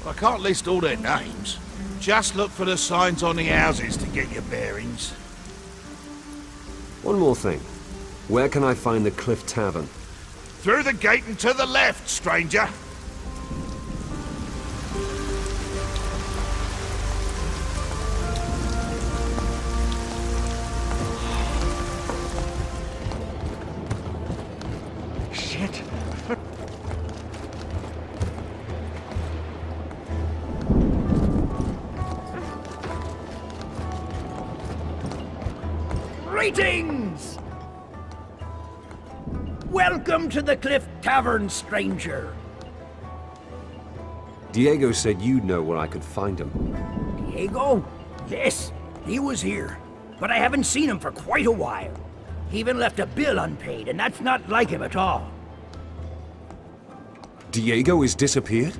I can't list all their names. Just look for the signs on the houses to get your bearings. One more thing. Where can I find the Cliff Tavern? Through the gate and to the left, stranger. Shit. Greetings! Welcome to the Cliff Tavern, stranger. Diego said you'd know where I could find him. Diego? Yes, he was here. But I haven't seen him for quite a while. He even left a bill unpaid, and that's not like him at all. Diego is disappeared?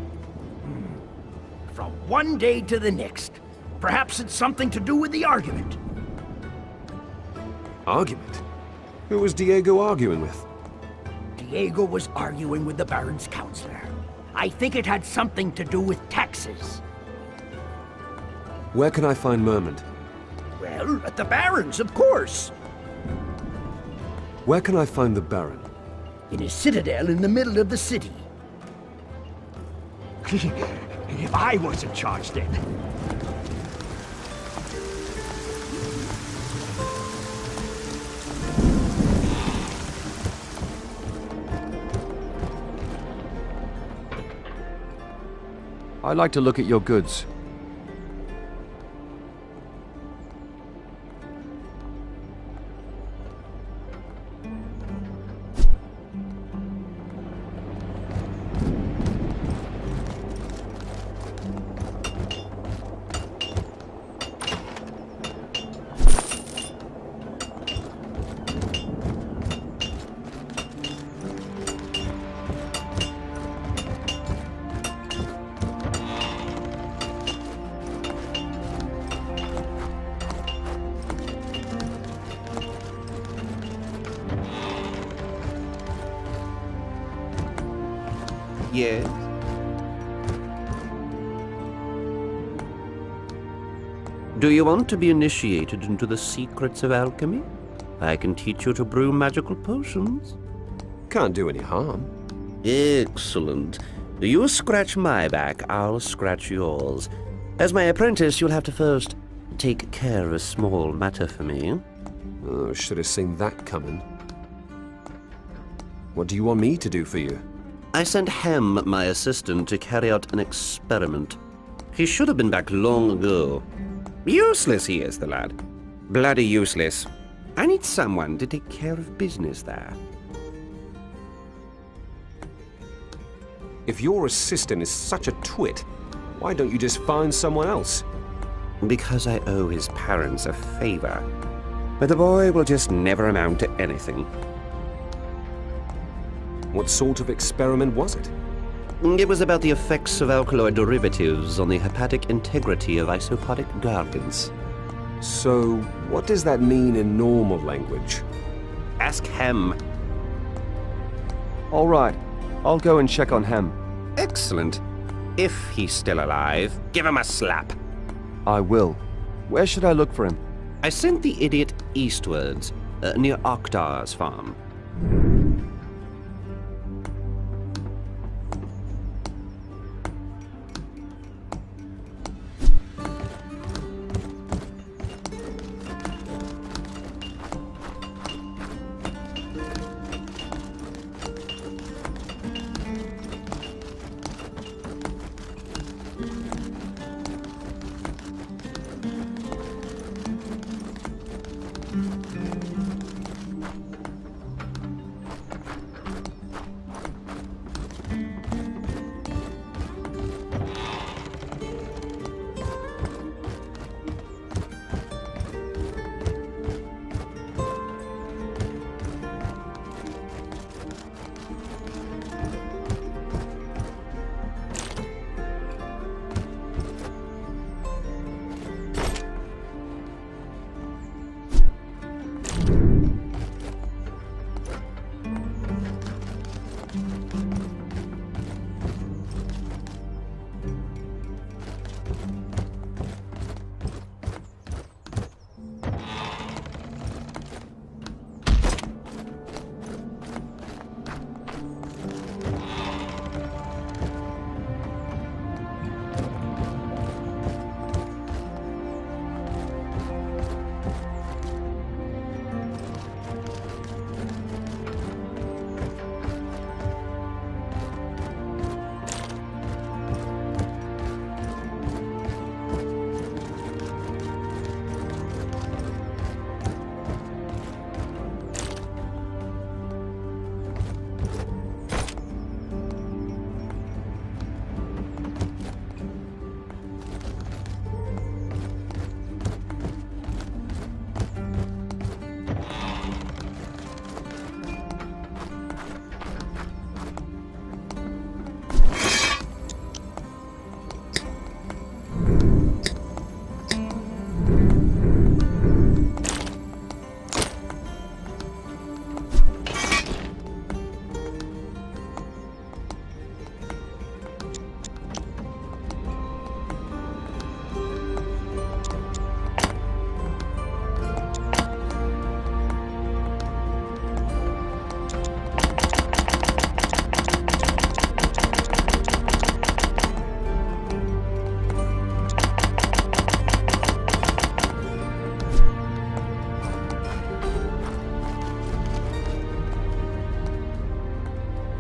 From one day to the next. Perhaps it's something to do with the argument. Argument? Who was Diego arguing with? Diego was arguing with the Baron's counselor. I think it had something to do with taxes. Where can I find Mermond? Well, at the Baron's, of course. Where can I find the Baron? In a citadel in the middle of the city. If I was in charge then. I'd like to look at your goods. Yes? Do you want to be initiated into the secrets of alchemy? I can teach you to brew magical potions. Can't do any harm. Excellent. You scratch my back, I'll scratch yours. As my apprentice, you'll have to first take care of a small matter for me. Oh, should have seen that coming. What do you want me to do for you? I sent Hem, my assistant, to carry out an experiment. He should have been back long ago. Useless he is, the lad. Bloody useless. I need someone to take care of business there. If your assistant is such a twit, why don't you just find someone else? Because I owe his parents a favor. But the boy will just never amount to anything. What sort of experiment was it? It was about the effects of alkaloid derivatives on the hepatic integrity of isopodic gargants. So, what does that mean in normal language? Ask Hem. All right. I'll go and check on Hem. Excellent. If he's still alive, give him a slap. I will. Where should I look for him? I sent the idiot eastwards, near Oktar's farm.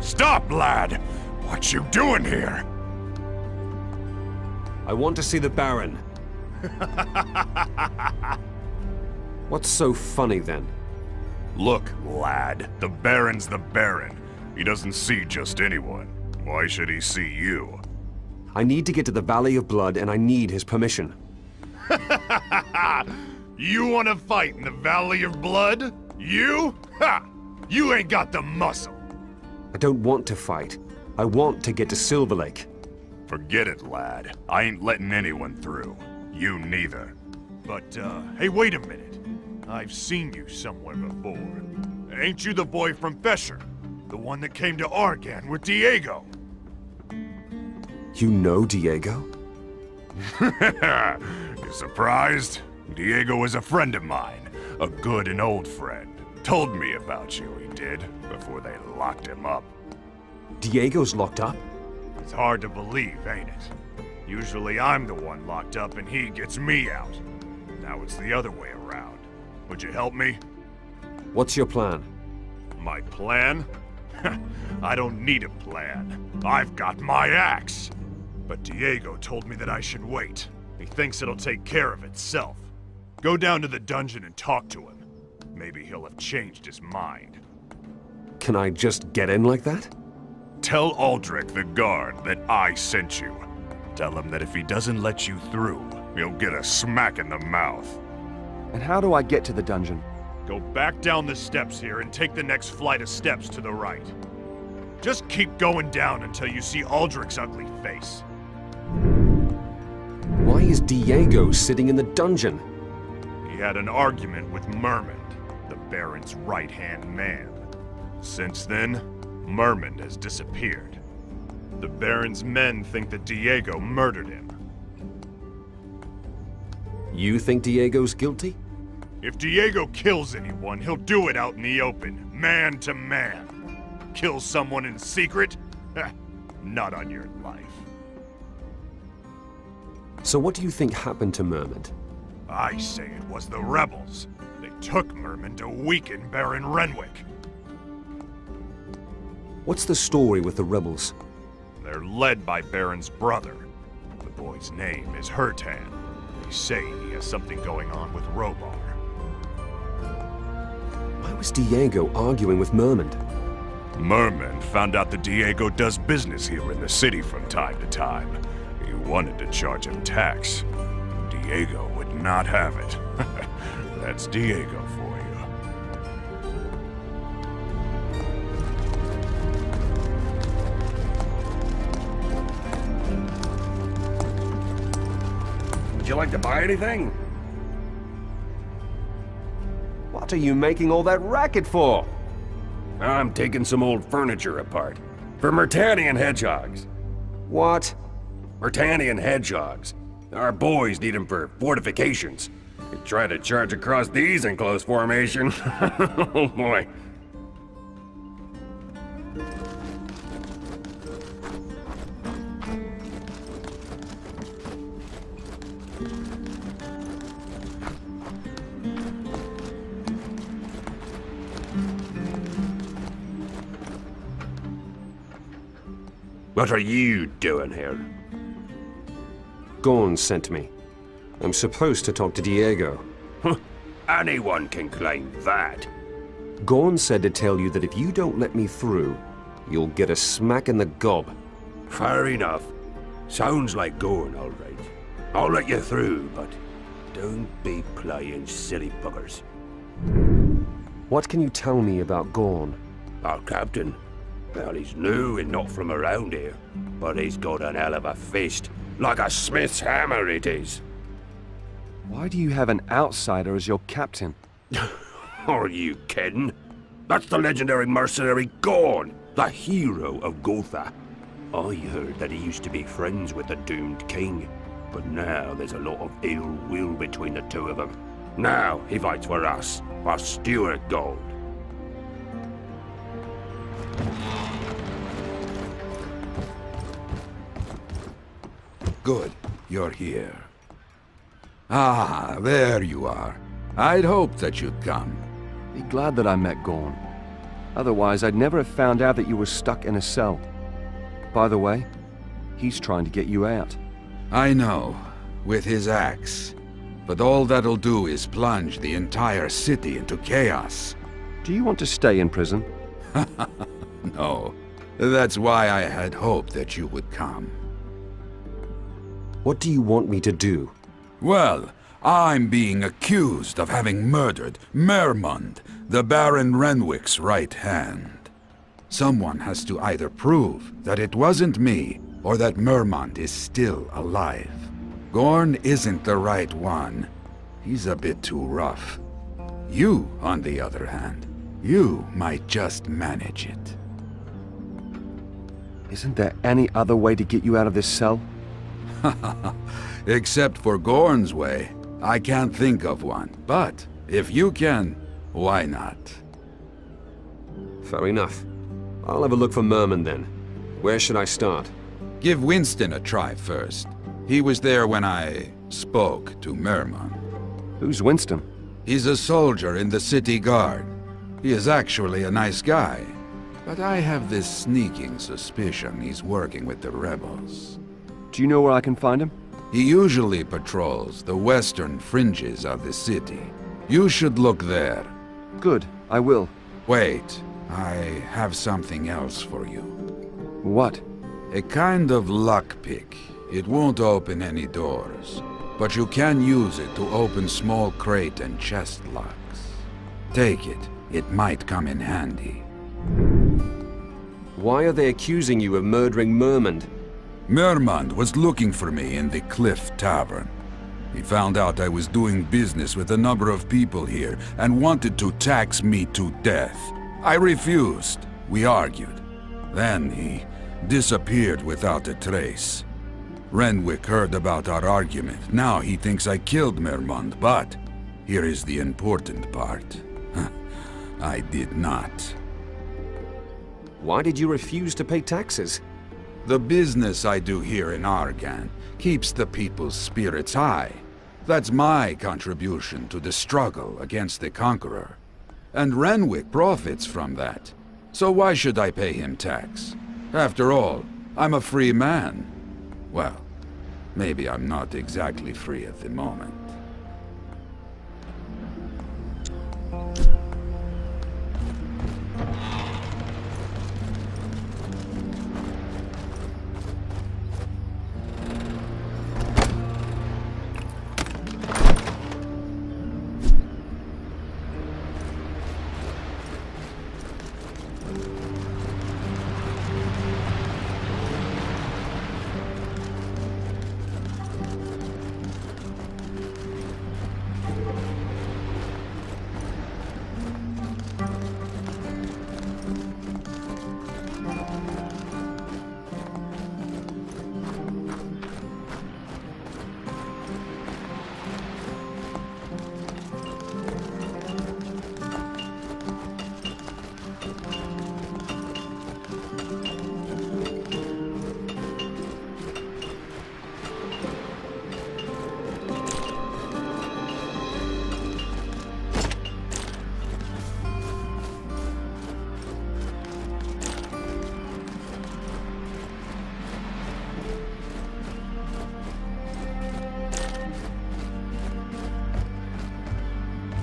Stop, lad! What you doing here? I want to see the Baron. What's so funny, then? Look, lad, the Baron's the Baron. He doesn't see just anyone. Why should he see you? I need to get to the Valley of Blood, and I need his permission. You want to fight in the Valley of Blood? You? Ha! You ain't got the muscle. I don't want to fight. I want to get to Silver Lake. Forget it, lad. I ain't letting anyone through. You neither. But, hey, wait a minute. I've seen you somewhere before. Ain't you the boy from Fesher? The one that came to Argan with Diego? You know Diego? You surprised? Diego is a friend of mine. A good and old friend. Told me about you, he did, before they locked him up. Diego's locked up? It's hard to believe, ain't it? Usually I'm the one locked up and he gets me out. Now it's the other way around. Would you help me? What's your plan? My plan? I don't need a plan. I've got my axe. But Diego told me that I should wait. He thinks it'll take care of itself. Go down to the dungeon and talk to him. Maybe he'll have changed his mind. Can I just get in like that? Tell Aldrich, the guard, that I sent you. Tell him that if he doesn't let you through, he'll get a smack in the mouth. And how do I get to the dungeon? Go back down the steps here and take the next flight of steps to the right. Just keep going down until you see Aldrich's ugly face. Why is Diego sitting in the dungeon? He had an argument with Mermund, the Baron's right-hand man. Since then, Mermund has disappeared. The Baron's men think that Diego murdered him. You think Diego's guilty? If Diego kills anyone, he'll do it out in the open, man to man. Kill someone in secret? Not on your life. So what do you think happened to Mermond? I say it was the rebels. They took Mermond to weaken Baron Renwick. What's the story with the rebels? They're led by Baron's brother. The boy's name is Hertan. They say he has something going on with Robar. Why was Diego arguing with Mermond? Mermond found out that Diego does business here in the city from time to time. He wanted to charge him tax. Diego would not have it. That's Diego for you. Would you like to buy anything? What are you making all that racket for? I'm taking some old furniture apart. For Myrtanian hedgehogs. What? Myrtanian hedgehogs. Our boys need them for fortifications. You try to charge across these in close formation. Oh boy. What are you doing here? Gorn sent me. I'm supposed to talk to Diego. Anyone can claim that. Gorn said to tell you that if you don't let me through, you'll get a smack in the gob. Fair enough. Sounds like Gorn, all right. I'll let you through, but don't be playing silly buggers. What can you tell me about Gorn? Our captain. Well, he's new and not from around here, but he's got an hell of a fist. Like a smith's hammer it is. Why do you have an outsider as your captain? Are you kidding? That's the legendary mercenary Gorn, the hero of Gotha. I heard that he used to be friends with the doomed king, but now there's a lot of ill will between the two of them. Now he fights for us, for Stuart gold. Good, you're here. Ah, there you are. I'd hoped that you'd come. Be glad that I met Gorn. Otherwise, I'd never have found out that you were stuck in a cell. By the way, he's trying to get you out. I know, with his axe. But all that'll do is plunge the entire city into chaos. Do you want to stay in prison? No. That's why I had hoped that you would come. What do you want me to do? Well, I'm being accused of having murdered Mermond, the Baron Renwick's right hand. Someone has to either prove that it wasn't me, or that Mermond is still alive. Gorn isn't the right one. He's a bit too rough. You, on the other hand, you might just manage it. Isn't there any other way to get you out of this cell? Except for Gorn's way. I can't think of one. But if you can, why not? Fair enough. I'll have a look for Mermond then. Where should I start? Give Winston a try first. He was there when I spoke to Mermond. Who's Winston? He's a soldier in the city guard. He is actually a nice guy. But I have this sneaking suspicion he's working with the rebels. Do you know where I can find him? He usually patrols the western fringes of the city. You should look there. Good, I will. Wait, I have something else for you. What? A kind of lockpick. It won't open any doors, but you can use it to open small crate and chest locks. Take it. It might come in handy. Why are they accusing you of murdering Mermond? Mermond was looking for me in the Cliff Tavern. He found out I was doing business with a number of people here and wanted to tax me to death. I refused. We argued. Then he disappeared without a trace. Renwick heard about our argument. Now he thinks I killed Mermond, but here is the important part. I did not. Why did you refuse to pay taxes? The business I do here in Argan keeps the people's spirits high. That's my contribution to the struggle against the Conqueror. And Renwick profits from that. So why should I pay him tax? After all, I'm a free man. Well, maybe I'm not exactly free at the moment.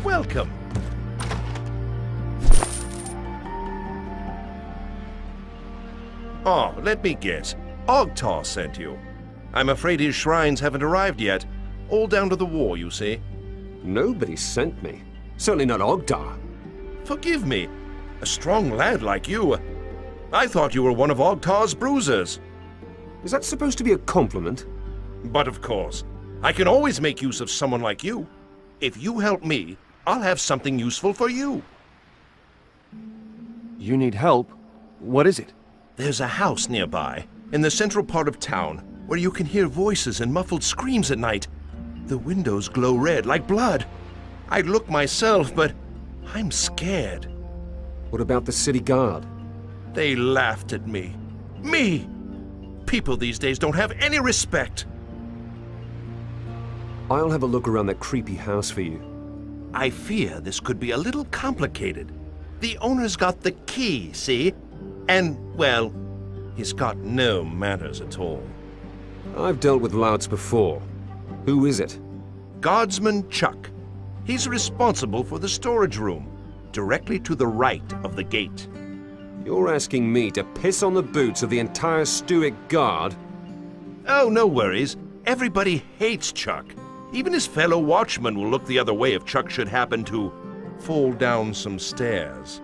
Welcome. Oh, let me guess. Ogtar sent you. I'm afraid his shrines haven't arrived yet. All down to the war, you see. Nobody sent me. Certainly not Ogtar. Forgive me. A strong lad like you. I thought you were one of Ogtar's bruisers. Is that supposed to be a compliment? But of course. I can always make use of someone like you. If you help me, I'll have something useful for you. You need help? What is it? There's a house nearby, in the central part of town, where you can hear voices and muffled screams at night. The windows glow red like blood. I'd look myself, but I'm scared. What about the city guard? They laughed at me. Me! People these days don't have any respect. I'll have a look around that creepy house for you. I fear this could be a little complicated. The owner's got the key, see? And, well, he's got no manners at all. I've dealt with louts before. Who is it? Guardsman Chuck. He's responsible for the storage room, directly to the right of the gate. You're asking me to piss on the boots of the entire Stuic Guard? Oh, no worries. Everybody hates Chuck. Even his fellow watchmen will look the other way if Chuck should happen to fall down some stairs.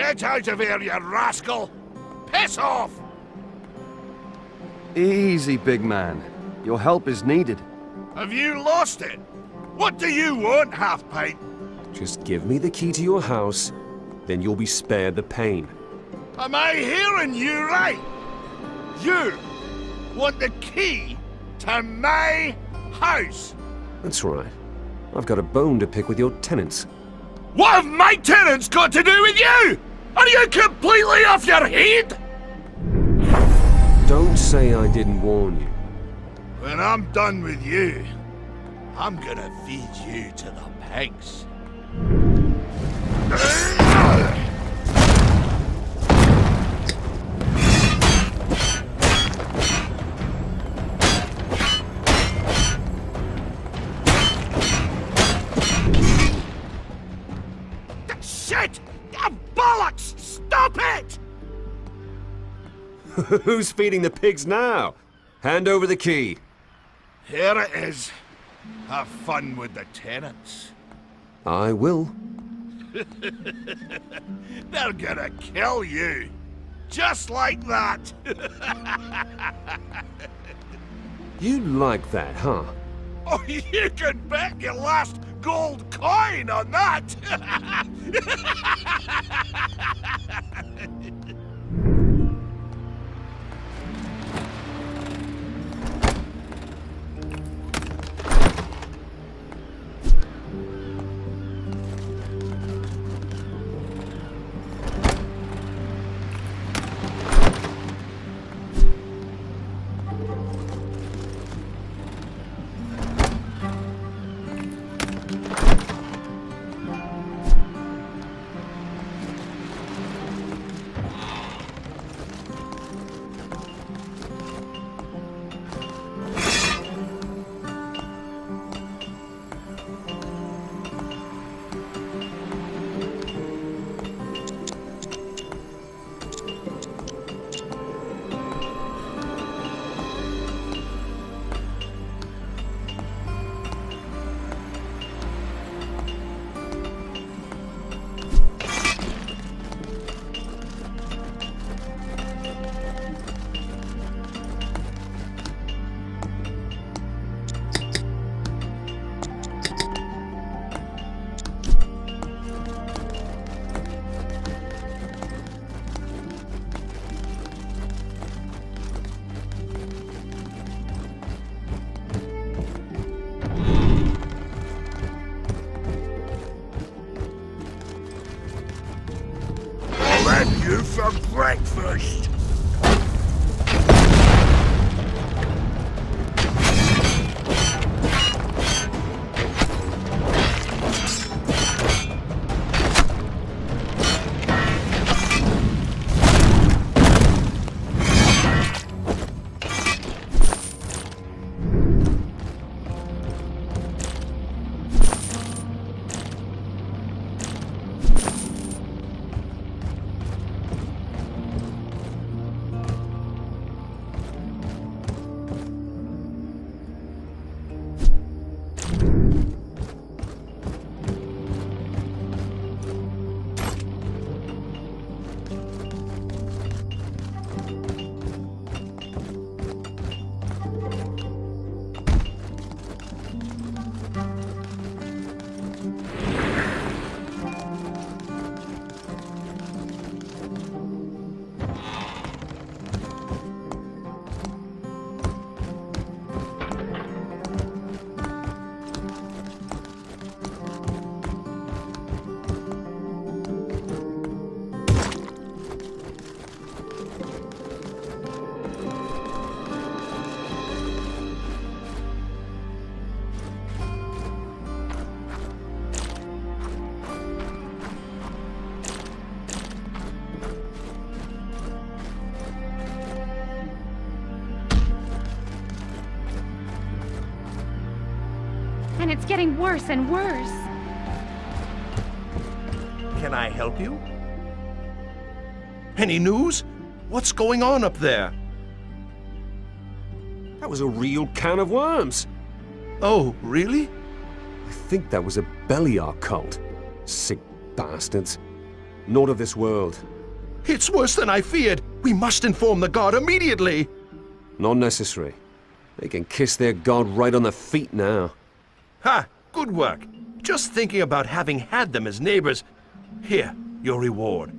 Get out of here, you rascal! Piss off! Easy, big man. Your help is needed. Have you lost it? What do you want, half-pint? Just give me the key to your house, then you'll be spared the pain. Am I hearing you right? You want the key to my house? That's right. I've got a bone to pick with your tenants. What have my tenants got to do with you? Are you completely off your head? Don't say I didn't warn you. When I'm done with you, I'm gonna feed you to the pigs. Shit! Bollocks! Stop it! Who's feeding the pigs now? Hand over the key. Here it is. Have fun with the tenants. I will. They're gonna kill you. Just like that. You like that, huh? Oh, you can bet your last gold coin on that. You for breakfast. And it's getting worse and worse. Can I help you? Any news? What's going on up there? That was a real can of worms. Oh, really? I think that was a Beliar cult. Sick bastards. Not of this world. It's worse than I feared. We must inform the god immediately. Not necessary. They can kiss their god right on the feet now. Ha! Good work. Just thinking about having had them as neighbors. Here, your reward.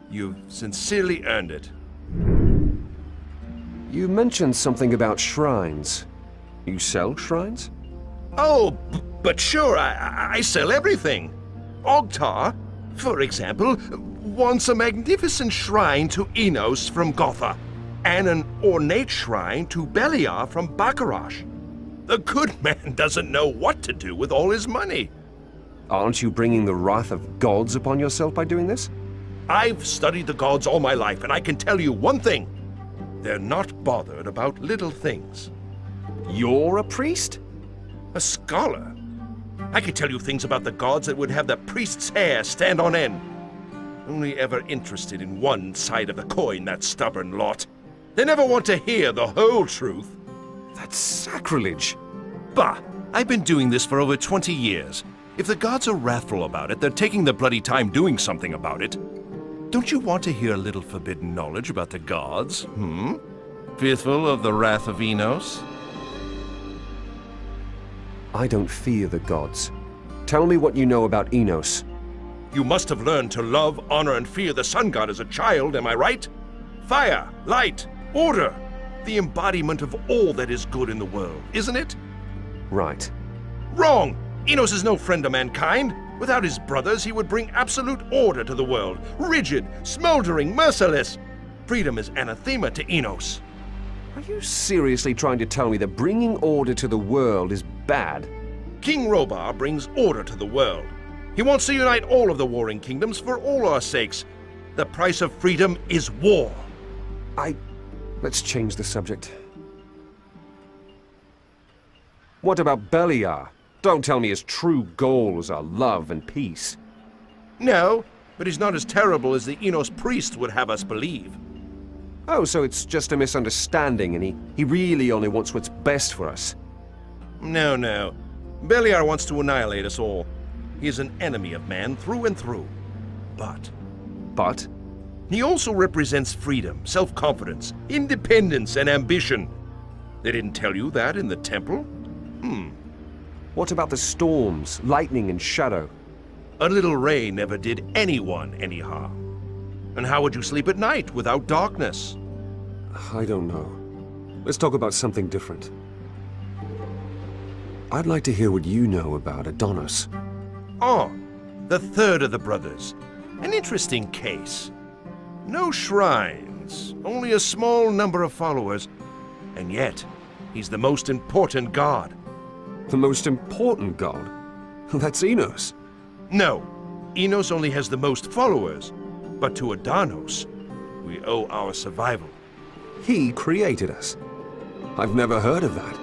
You've sincerely earned it. You mentioned something about shrines. You sell shrines? Oh, but sure, I sell everything. Ogtar, for example, wants a magnificent shrine to Enos from Gotha, and an ornate shrine to Beliar from Bacarash. The good man doesn't know what to do with all his money. Aren't you bringing the wrath of gods upon yourself by doing this? I've studied the gods all my life, and I can tell you one thing. They're not bothered about little things. You're a priest? A scholar. I could tell you things about the gods that would have the priest's hair stand on end. Only ever interested in one side of the coin, that stubborn lot. They never want to hear the whole truth. That's sacrilege. Bah! I've been doing this for over 20 years. If the gods are wrathful about it, they're taking their bloody time doing something about it. Don't you want to hear a little forbidden knowledge about the gods, Fearful of the wrath of Enos? I don't fear the gods. Tell me what you know about Enos. You must have learned to love, honor, and fear the sun god as a child, am I right? Fire, light, order. The embodiment of all that is good in the world, isn't it? Right. Wrong! Enos is no friend of mankind. Without his brothers, he would bring absolute order to the world. Rigid, smoldering, merciless. Freedom is anathema to Enos. Are you seriously trying to tell me that bringing order to the world is bad? King Robar brings order to the world. He wants to unite all of the warring kingdoms for all our sakes. The price of freedom is war. Let's change the subject. What about Beliar? Don't tell me his true goals are love and peace. No, but he's not as terrible as the Enos priests would have us believe. Oh, so it's just a misunderstanding and he really only wants what's best for us. No. Beliar wants to annihilate us all. He is an enemy of man through and through. But? He also represents freedom, self-confidence, independence, and ambition. They didn't tell you that in the temple? What about the storms, lightning, and shadow? A little rain never did anyone any harm. And how would you sleep at night without darkness? I don't know. Let's talk about something different. I'd like to hear what you know about Adonis. Oh, the third of the brothers. An interesting case. No shrines, only a small number of followers. And yet, he's the most important god. The most important god? That's Enos. No, Enos only has the most followers. But to Adonis, we owe our survival. He created us. I've never heard of that.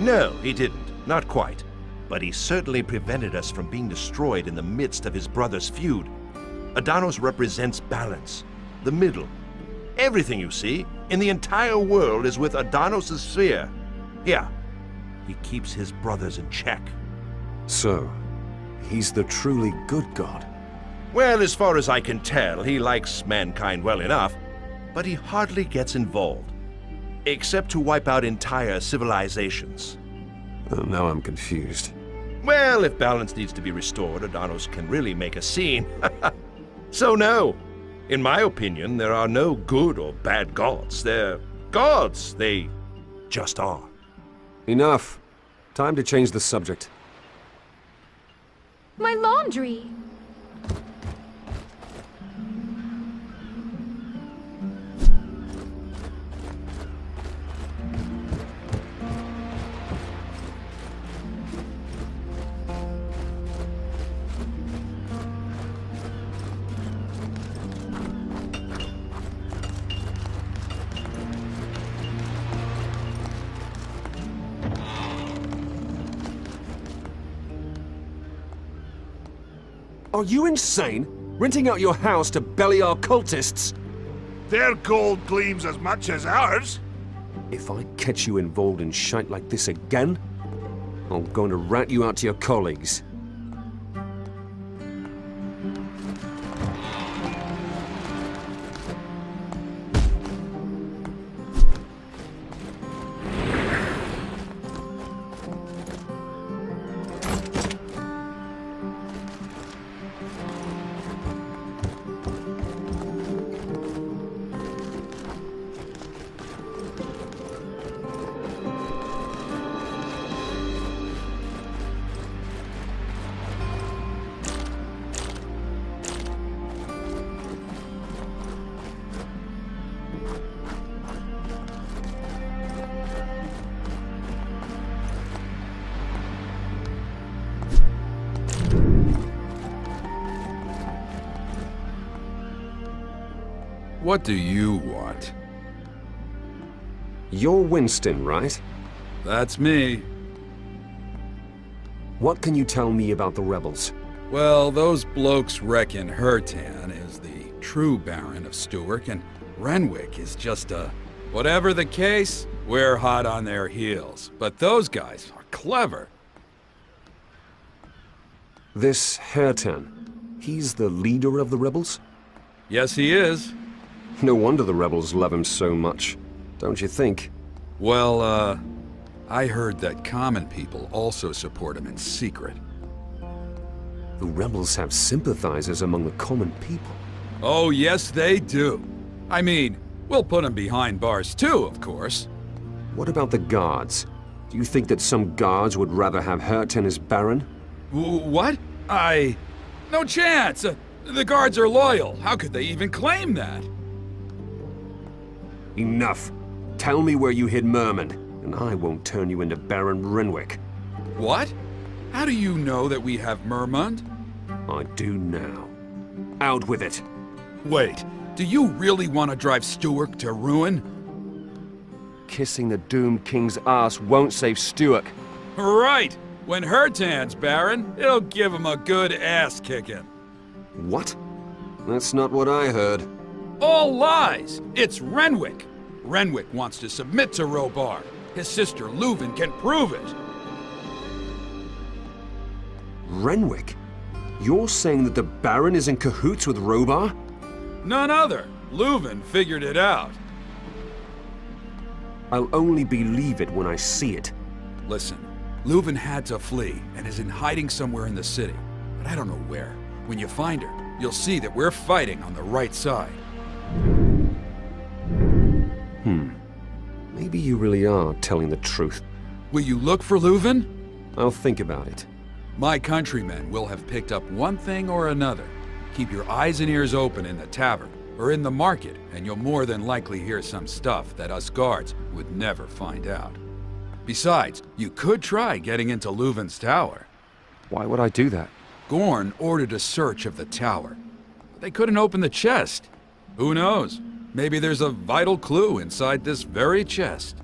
No, he didn't. Not quite. But he certainly prevented us from being destroyed in the midst of his brother's feud. Adonis represents balance, the middle. Everything you see in the entire world is with Adonis' sphere. Yeah, he keeps his brothers in check. So, he's the truly good god. Well, as far as I can tell, he likes mankind well enough, but he hardly gets involved. Except to wipe out entire civilizations. Now I'm confused. Well, if balance needs to be restored, Adonis can really make a scene. So no. In my opinion, there are no good or bad gods. They're gods. They just are. Enough. Time to change the subject. My laundry! Are you insane? Renting out your house to Beliar cultists? Their gold gleams as much as ours. If I catch you involved in shite like this again, I'm going to rat you out to your colleagues. What do you want? You're Winston, right? That's me. What can you tell me about the rebels? Well, those blokes reckon Hertan is the true Baron of Stuart, and Renwick is just a... Whatever the case, we're hot on their heels. But those guys are clever. This Hertan, he's the leader of the rebels? Yes, he is. No wonder the rebels love him so much, don't you think? Well, I heard that common people also support him in secret. The rebels have sympathizers among the common people. Oh, yes, they do. I mean, we'll put him behind bars too, of course. What about the guards? Do you think that some guards would rather have Hertan as Baron? What? No chance! The guards are loyal. How could they even claim that? Enough. Tell me where you hid Merman, and I won't turn you into Baron Renwick. What? How do you know that we have Mermund? I do now. Out with it. Wait, do you really want to drive Stuart to ruin? Kissing the doomed king's ass won't save Stuart. Right! When Hertan's Baron, it'll give him a good ass-kicking. What? That's not what I heard. All lies! It's Renwick! Renwick wants to submit to Robar. His sister Leuven can prove it. Renwick? You're saying that the Baron is in cahoots with Robar? None other. Leuven figured it out. I'll only believe it when I see it. Listen, Leuven had to flee and is in hiding somewhere in the city, but I don't know where. When you find her, you'll see that we're fighting on the right side. Maybe you really are telling the truth. Will you look for Leuven? I'll think about it. My countrymen will have picked up one thing or another. Keep your eyes and ears open in the tavern or in the market, and you'll more than likely hear some stuff that us guards would never find out. Besides, you could try getting into Leuven's tower. Why would I do that? Gorn ordered a search of the tower. But they couldn't open the chest. Who knows? Maybe there's a vital clue inside this very chest.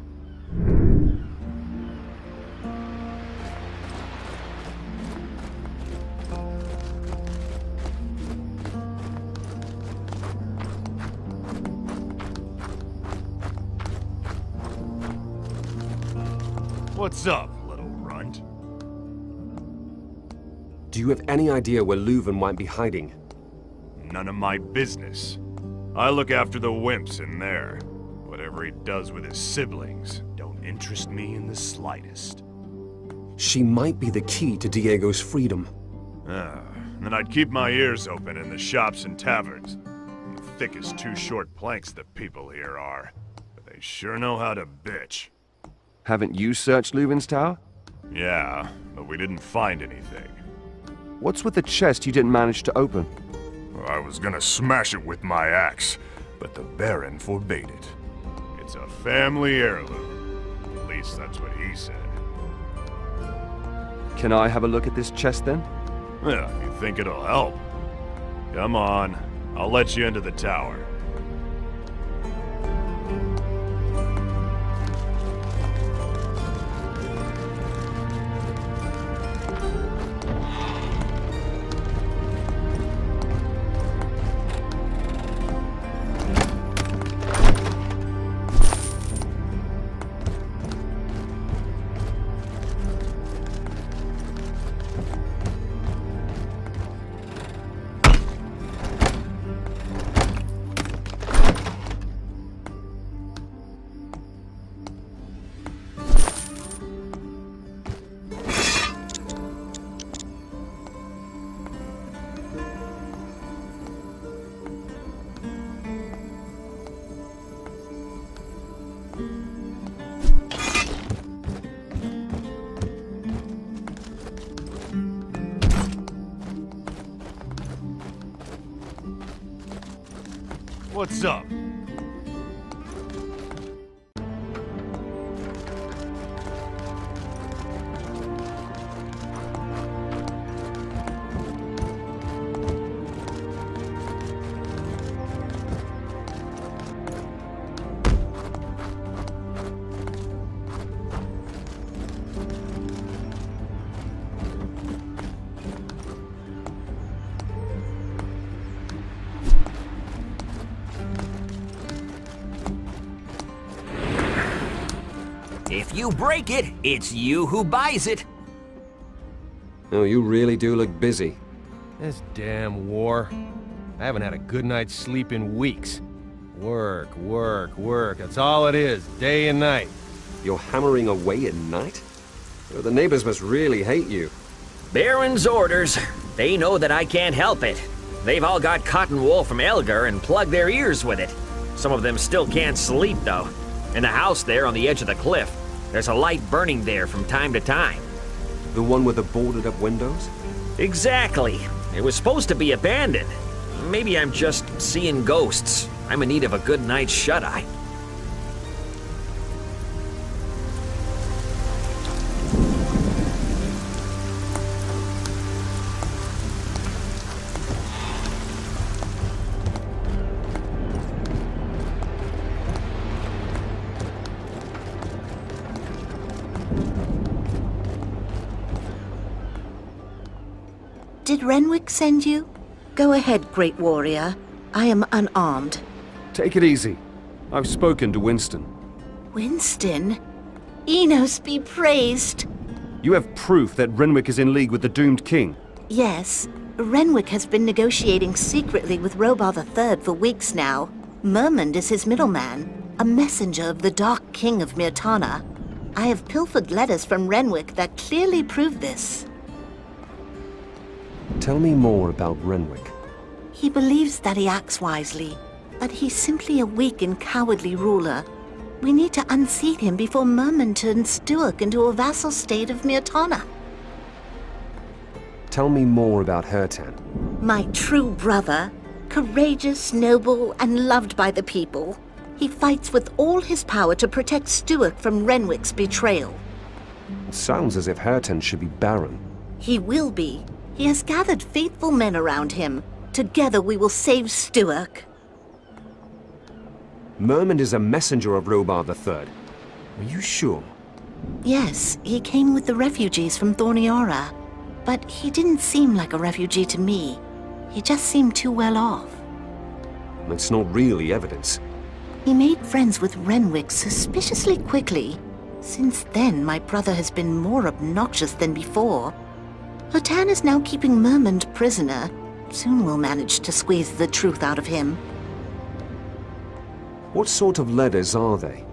What's up, little runt? Do you have any idea where Leuven might be hiding? None of my business. I look after the wimps in there. Whatever he does with his siblings don't interest me in the slightest. She might be the key to Diego's freedom. Then I'd keep my ears open in the shops and taverns. Thick as two short planks the people here are. But they sure know how to bitch. Haven't you searched Leuven's tower? Yeah, but we didn't find anything. What's with the chest you didn't manage to open? I was gonna smash it with my axe, but the Baron forbade it. It's a family heirloom. At least that's what he said. Can I have a look at this chest then? Well, you think it'll help? Come on, I'll let you into the tower. What's up? you break it, it's you who buys it. Oh, you really do look busy. This damn war. I haven't had a good night's sleep in weeks. Work, work, work. That's all it is, day and night. You're hammering away at night? The neighbors must really hate you. Baron's orders. They know that I can't help it. They've all got cotton wool from Elgar and plugged their ears with it. Some of them still can't sleep, though. In the house there on the edge of the cliff, there's a light burning there from time to time. The one with the boarded-up windows? Exactly. It was supposed to be abandoned. Maybe I'm just seeing ghosts. I'm in need of a good night's shut-eye. Did Renwick send you? Go ahead, great warrior. I am unarmed. Take it easy. I've spoken to Winston. Winston? Enos be praised. You have proof that Renwick is in league with the doomed king. Yes. Renwick has been negotiating secretly with Robar III for weeks now. Mermund is his middleman, a messenger of the Dark King of Mirtana. I have pilfered letters from Renwick that clearly prove this. Tell me more about Renwick. He believes that he acts wisely, but he's simply a weak and cowardly ruler. We need to unseat him before Mermund turns Stuart into a vassal state of Mirtana. Tell me more about Hertan. My true brother, courageous, noble, and loved by the people. He fights with all his power to protect Stuart from Renwick's betrayal. It sounds as if Hertan should be Baron. He will be. He has gathered faithful men around him. Together we will save Stuart. Mermund is a messenger of Robar III. Are you sure? Yes, he came with the refugees from Thorniora. But he didn't seem like a refugee to me. He just seemed too well off. It's not really evidence. He made friends with Renwick suspiciously quickly. Since then, my brother has been more obnoxious than before. Hertan is now keeping Mermund prisoner. Soon we'll manage to squeeze the truth out of him. What sort of letters are they?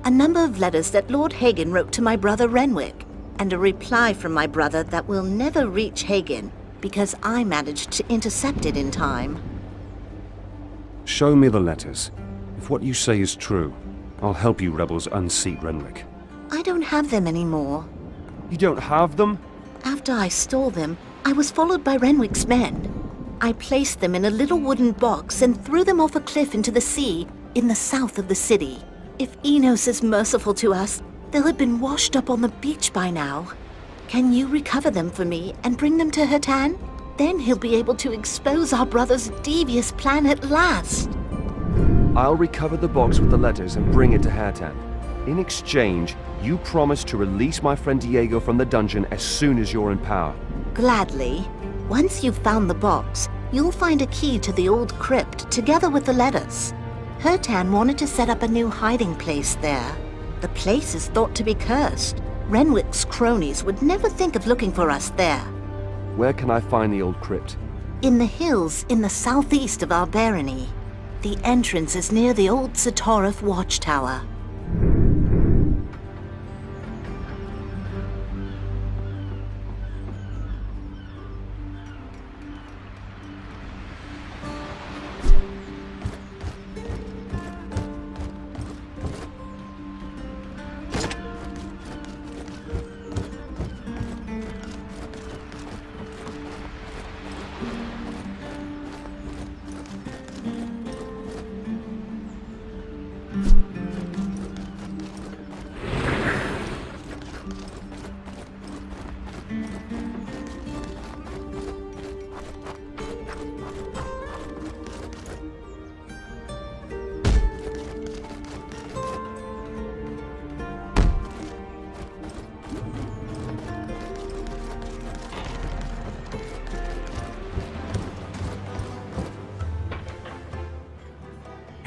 A number of letters that Lord Hagen wrote to my brother Renwick, and a reply from my brother that will never reach Hagen, because I managed to intercept it in time. Show me the letters. If what you say is true, I'll help you rebels unseat Renwick. I don't have them anymore. You don't have them? After I stole them, I was followed by Renwick's men. I placed them in a little wooden box and threw them off a cliff into the sea in the south of the city. If Enos is merciful to us, they'll have been washed up on the beach by now. Can you recover them for me and bring them to Hertan? Then he'll be able to expose our brother's devious plan at last. I'll recover the box with the letters and bring it to Hertan. In exchange, you promise to release my friend Diego from the dungeon as soon as you're in power. Gladly. Once you've found the box, you'll find a key to the old crypt together with the letters. Hertan wanted to set up a new hiding place there. The place is thought to be cursed. Renwick's cronies would never think of looking for us there. Where can I find the old crypt? In the hills in the southeast of our barony. The entrance is near the old Satorif watchtower.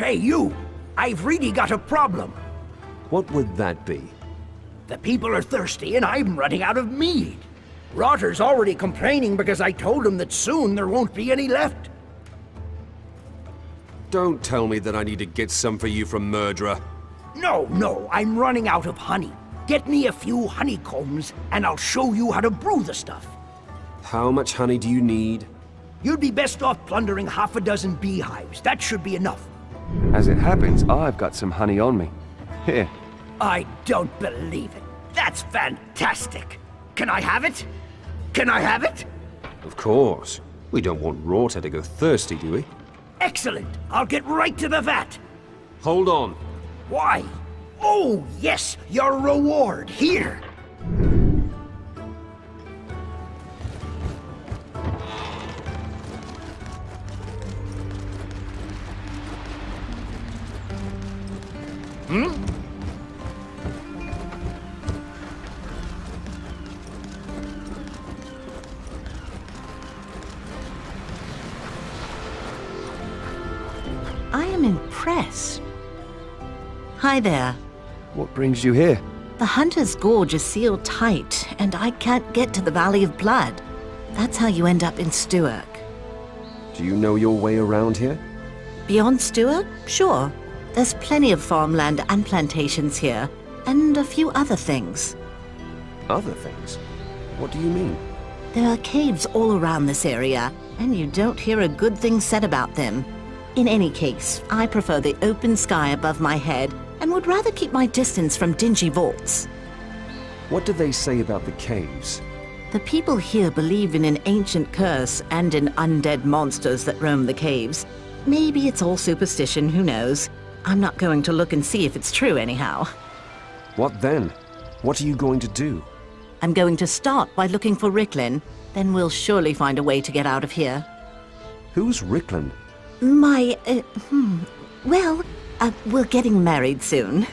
Hey, you! I've really got a problem. What would that be? The people are thirsty and I'm running out of mead. Rotter's already complaining because I told him that soon there won't be any left. Don't tell me that I need to get some for you from Murderer. No, I'm running out of honey. Get me a few honeycombs and I'll show you how to brew the stuff. How much honey do you need? You'd be best off plundering half a dozen beehives. That should be enough. As it happens, I've got some honey on me. Here. I don't believe it. That's fantastic. Can I have it? Can I have it? Of course. We don't want Rorter to go thirsty, do we? Excellent. I'll get right to the vat. Hold on. Why? Oh, yes, your reward. Here. I am impressed. Hi there. What brings you here? The Hunter's Gorge is sealed tight, and I can't get to the Valley of Blood. That's how you end up in Stuart. Do you know your way around here? Beyond Stuart? Sure. There's plenty of farmland and plantations here, and a few other things. Other things? What do you mean? There are caves all around this area, and you don't hear a good thing said about them. In any case, I prefer the open sky above my head and would rather keep my distance from dingy vaults. What do they say about the caves? The people here believe in an ancient curse and in undead monsters that roam the caves. Maybe it's all superstition, who knows? I'm not going to look and see if it's true anyhow. What then? What are you going to do? I'm going to start by looking for Ricklin, then we'll surely find a way to get out of here. Who's Ricklin? We're getting married soon.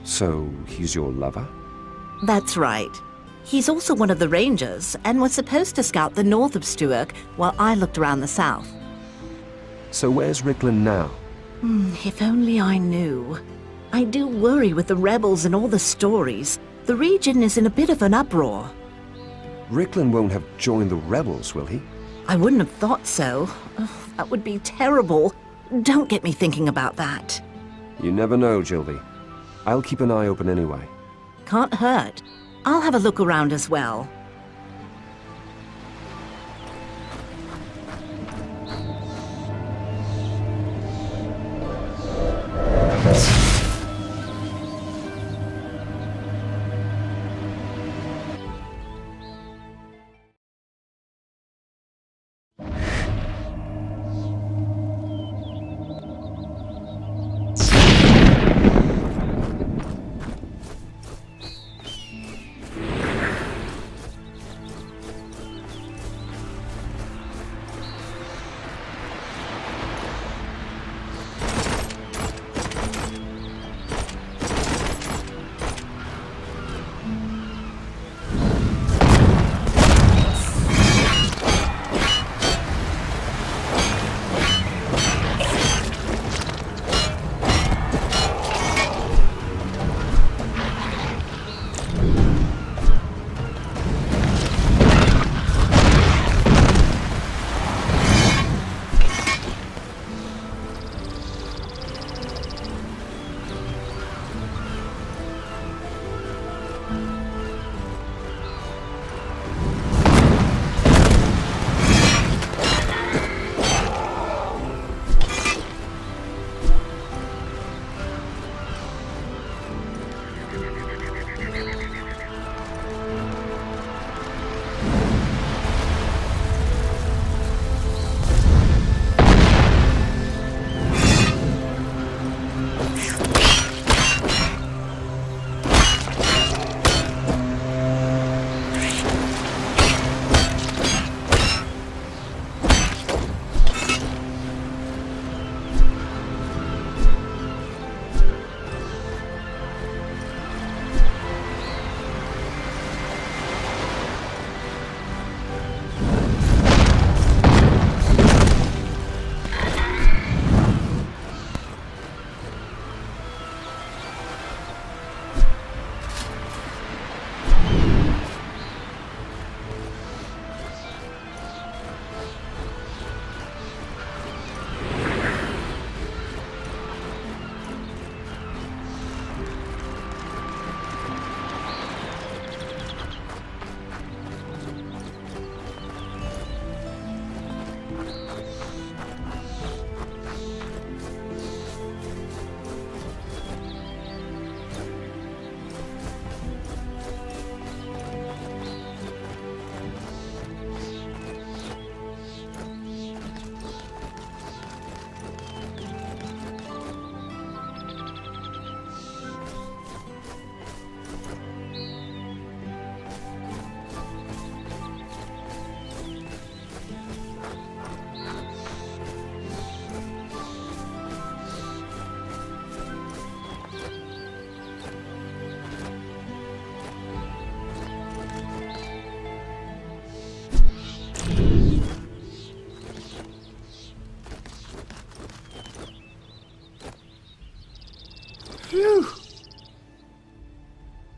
So, he's your lover? That's right. He's also one of the rangers, and was supposed to scout the north of Stuart while I looked around the south. So where's Ricklin now? If only I knew. I do worry with the rebels and all the stories. The region is in a bit of an uproar. Ricklin won't have joined the rebels, will he? I wouldn't have thought so. That would be terrible. Don't get me thinking about that. You never know, Gilby. I'll keep an eye open anyway. Can't hurt. I'll have a look around as well.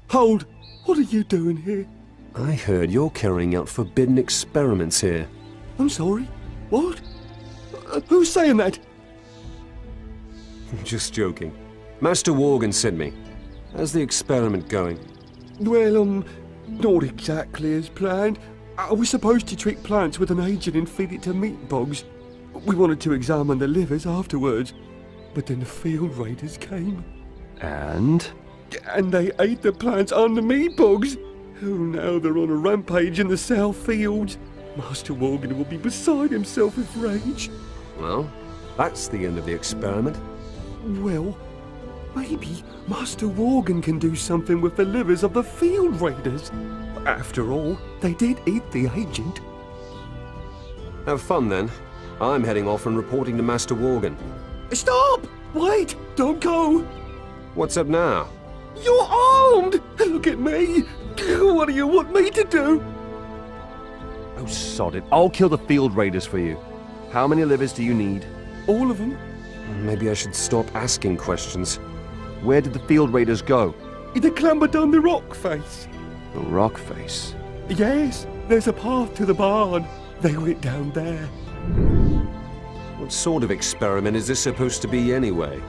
Hold! What are you doing here? I heard you're carrying out forbidden experiments here. I'm sorry? What? Who's saying that? Just joking. Master Worgen sent me. How's the experiment going? Well, not exactly as planned. I was supposed to treat plants with an agent and feed it to meat bugs. We wanted to examine the livers afterwards, but then the field raiders came. And? And they ate the plants and the meat bugs. Oh, now they're on a rampage in the South Fields. Master Worgen will be beside himself with rage. Well, that's the end of the experiment. Well, maybe Master Worgen can do something with the livers of the field raiders. After all, they did eat the agent. Have fun then. I'm heading off and reporting to Master Worgen. Stop! Wait! Don't go! What's up now? You're armed! Look at me! What do you want me to do? Oh, sod it. I'll kill the field raiders for you. How many livers do you need? All of them? Maybe I should stop asking questions. Where did the field raiders go? They clambered down the rock face. The rock face? Yes, there's a path to the barn. They went down there. What sort of experiment is this supposed to be anyway?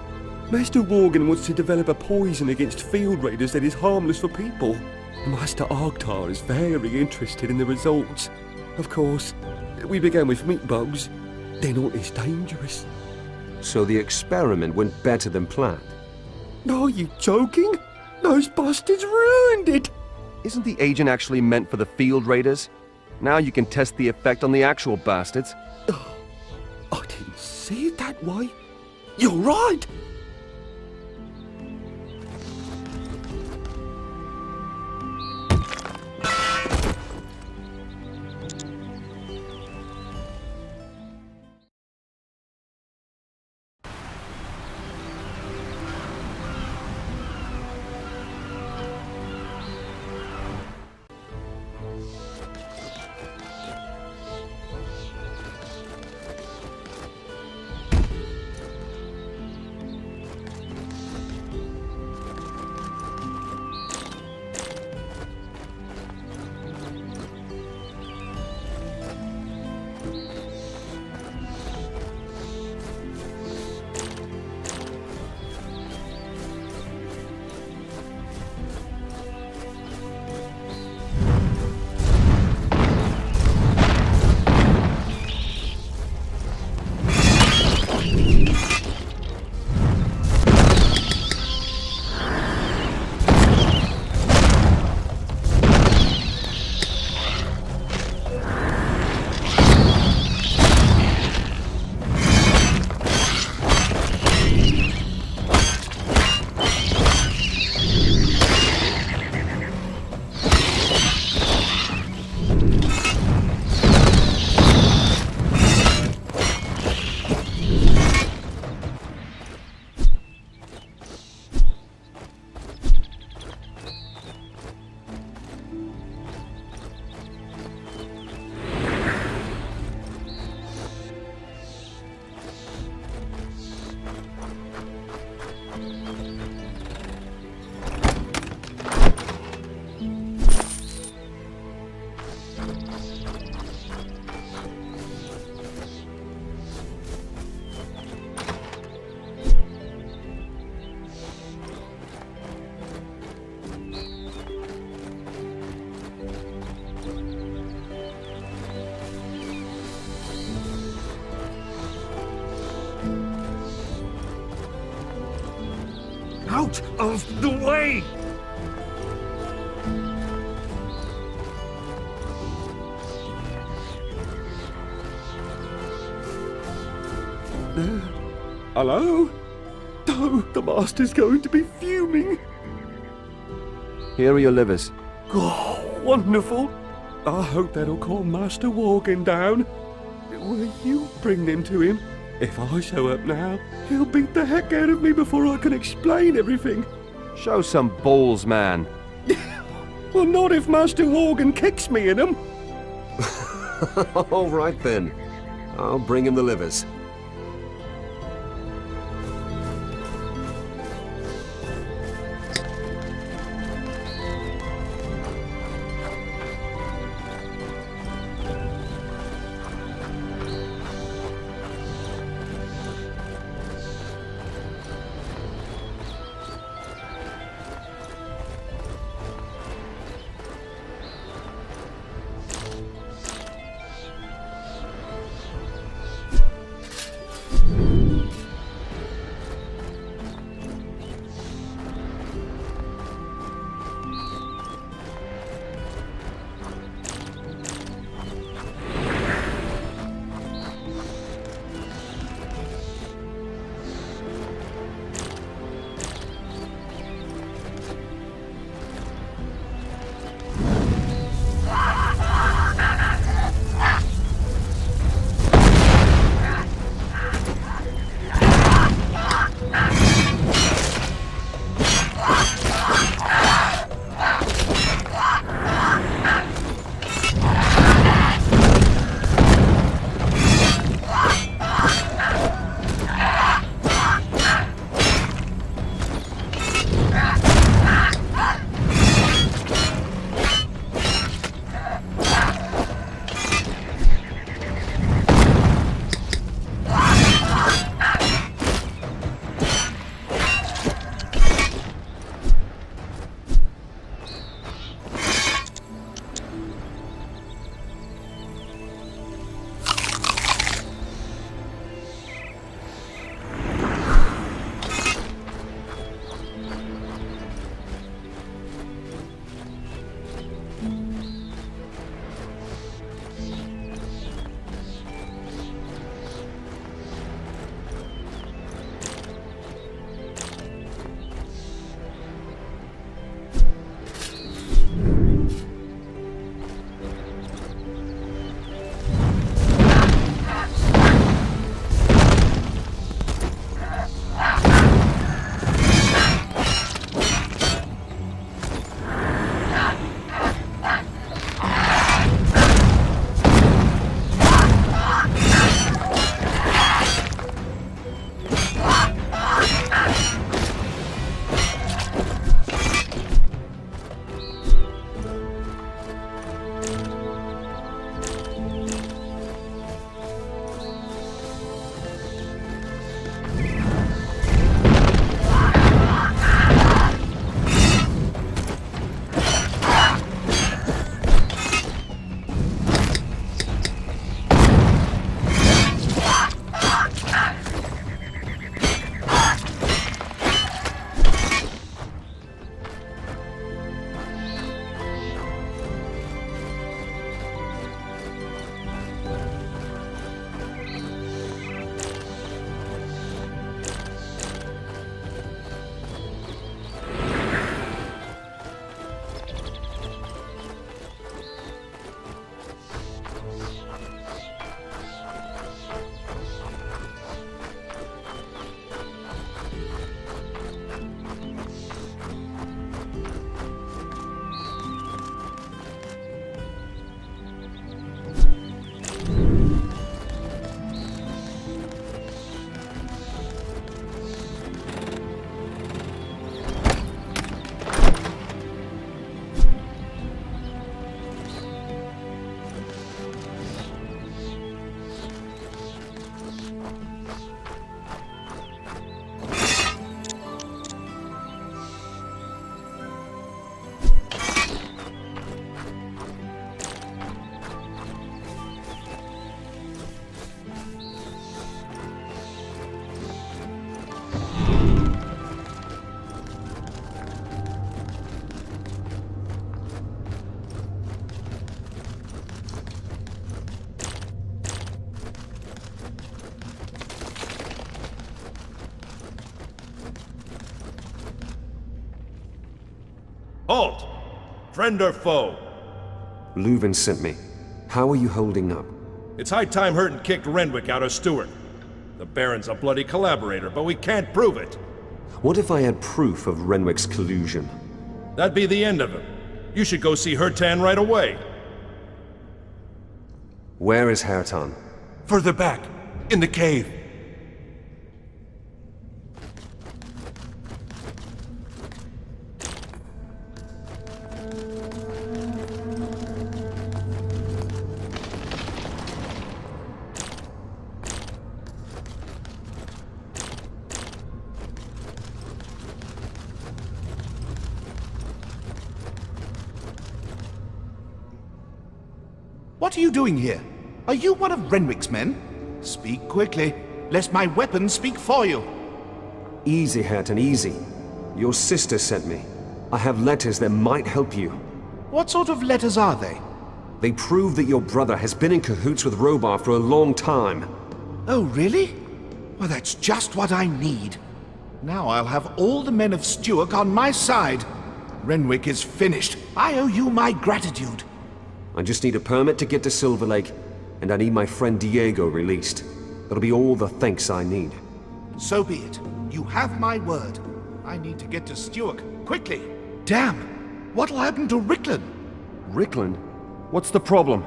Master Worgen wants to develop a poison against field raiders that is harmless for people. Master Arctar is very interested in the results. Of course, we began with meat bugs. They're not as dangerous. So the experiment went better than planned? Are you joking? Those bastards ruined it! Isn't the agent actually meant for the field raiders? Now you can test the effect on the actual bastards. Oh, I didn't see it that way. You're right! Out of the way! Hello? Oh, the master's going to be fuming. Here are your livers. Oh, wonderful. I hope that'll calm Master Worgen down. Will you bring them to him? If I show up now, he'll beat the heck out of me before I can explain everything. Show some balls, man. Well, not if Master Worgen kicks me in them. All right then. I'll bring him the livers. Halt! Friend or foe? Leuven sent me. How are you holding up? It's high time Hurton kicked Renwick out of Stewart. The Baron's a bloody collaborator, but we can't prove it. What if I had proof of Renwick's collusion? That'd be the end of him. You should go see Hurtan right away. Where is Hurtan? Further back, in the cave. What are you doing here? Are you one of Renwick's men? Speak quickly, lest my weapons speak for you. Easy, Hurtan, easy. Your sister sent me. I have letters that might help you. What sort of letters are they? They prove that your brother has been in cahoots with Robar for a long time. Oh, really? Well, that's just what I need. Now I'll have all the men of Stewart on my side. Renwick is finished. I owe you my gratitude. I just need a permit to get to Silver Lake, and I need my friend Diego released. That'll be all the thanks I need. So be it. You have my word. I need to get to Stewart, quickly. Damn! What'll happen to Ricklin? Ricklin? What's the problem?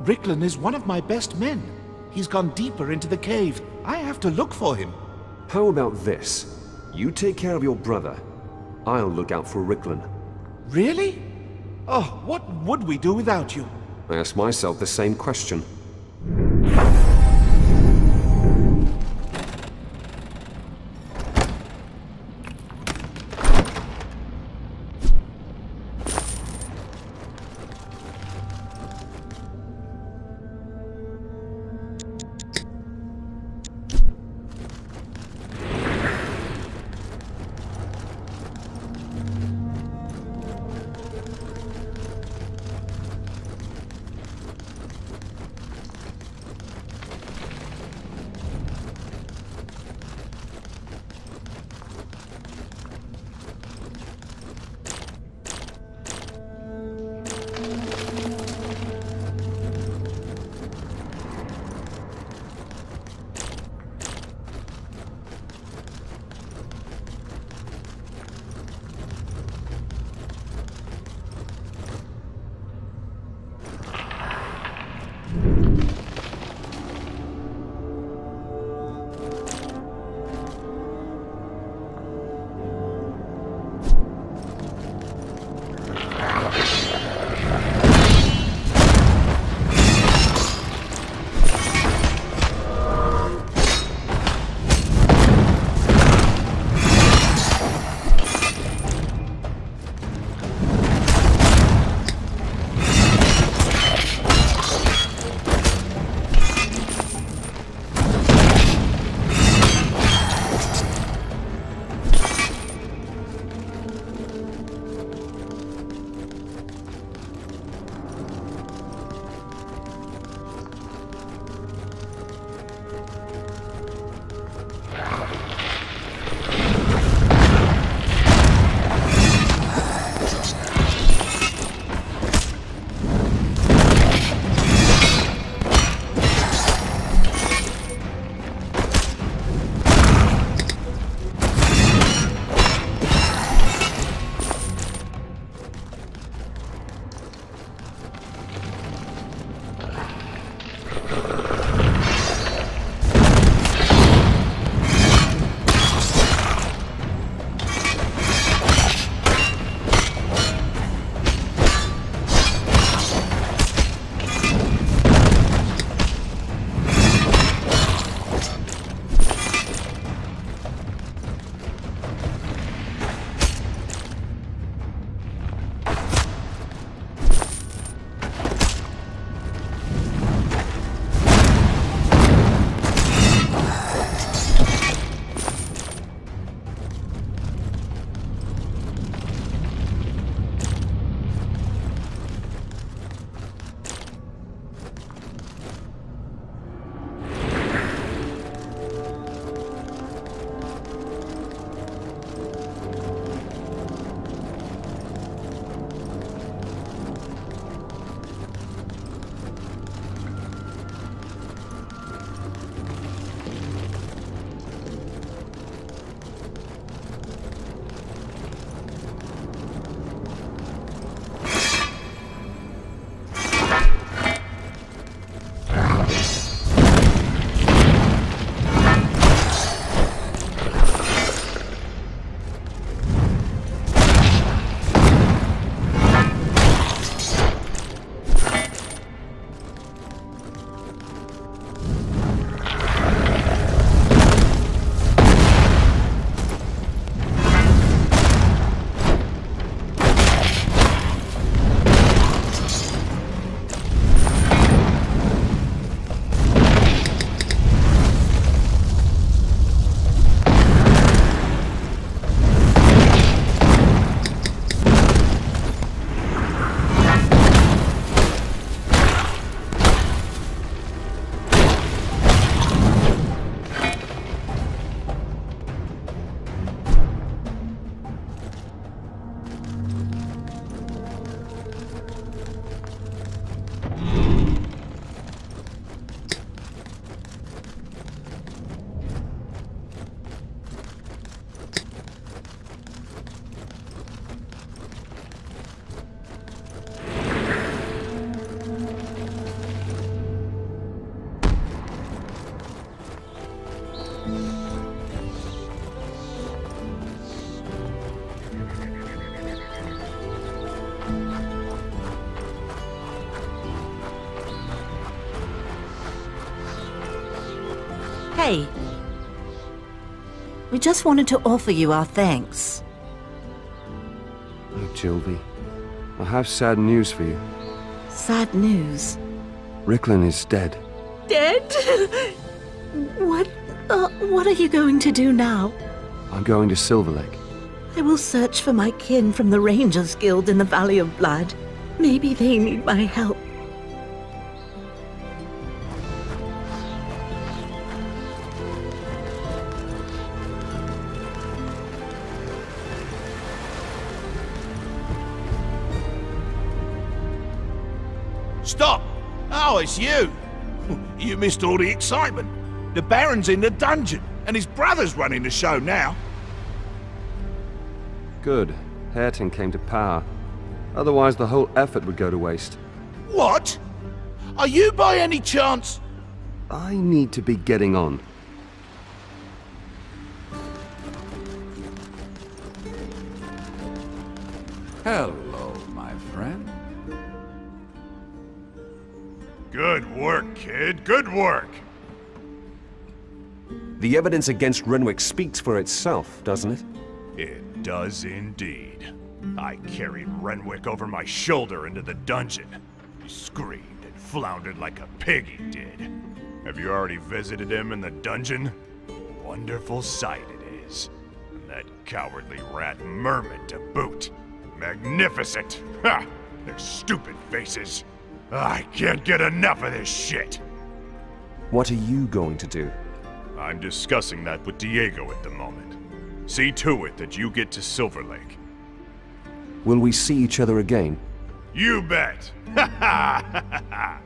Ricklin is one of my best men. He's gone deeper into the cave. I have to look for him. How about this? You take care of your brother. I'll look out for Ricklin. Really? Oh, what would we do without you? I ask myself the same question. Hey. We just wanted to offer you our thanks. Oh, Jilby, I have sad news for you. Sad news. Ricklin is dead. Dead? What are you going to do now? I'm going to Silver Lake. I will search for my kin from the Rangers Guild in the Valley of Blood. Maybe they need my help. Stop! Oh, it's you! You missed all the excitement. The Baron's in the dungeon, and his brother's running the show now. Good. Hareton came to power. Otherwise, the whole effort would go to waste. What? Are you by any chance? I need to be getting on. Hello, my friend. Good work, kid. Good work. The evidence against Renwick speaks for itself, doesn't it? It does indeed. I carried Renwick over my shoulder into the dungeon. He screamed and floundered like a pig he did. Have you already visited him in the dungeon? Wonderful sight it is. And that cowardly rat Merman to boot. Magnificent! Ha! Their stupid faces. I can't get enough of this shit! What are you going to do? I'm discussing that with Diego at the moment. See to it that you get to Silver Lake. Will we see each other again? You bet! Ha ha ha ha!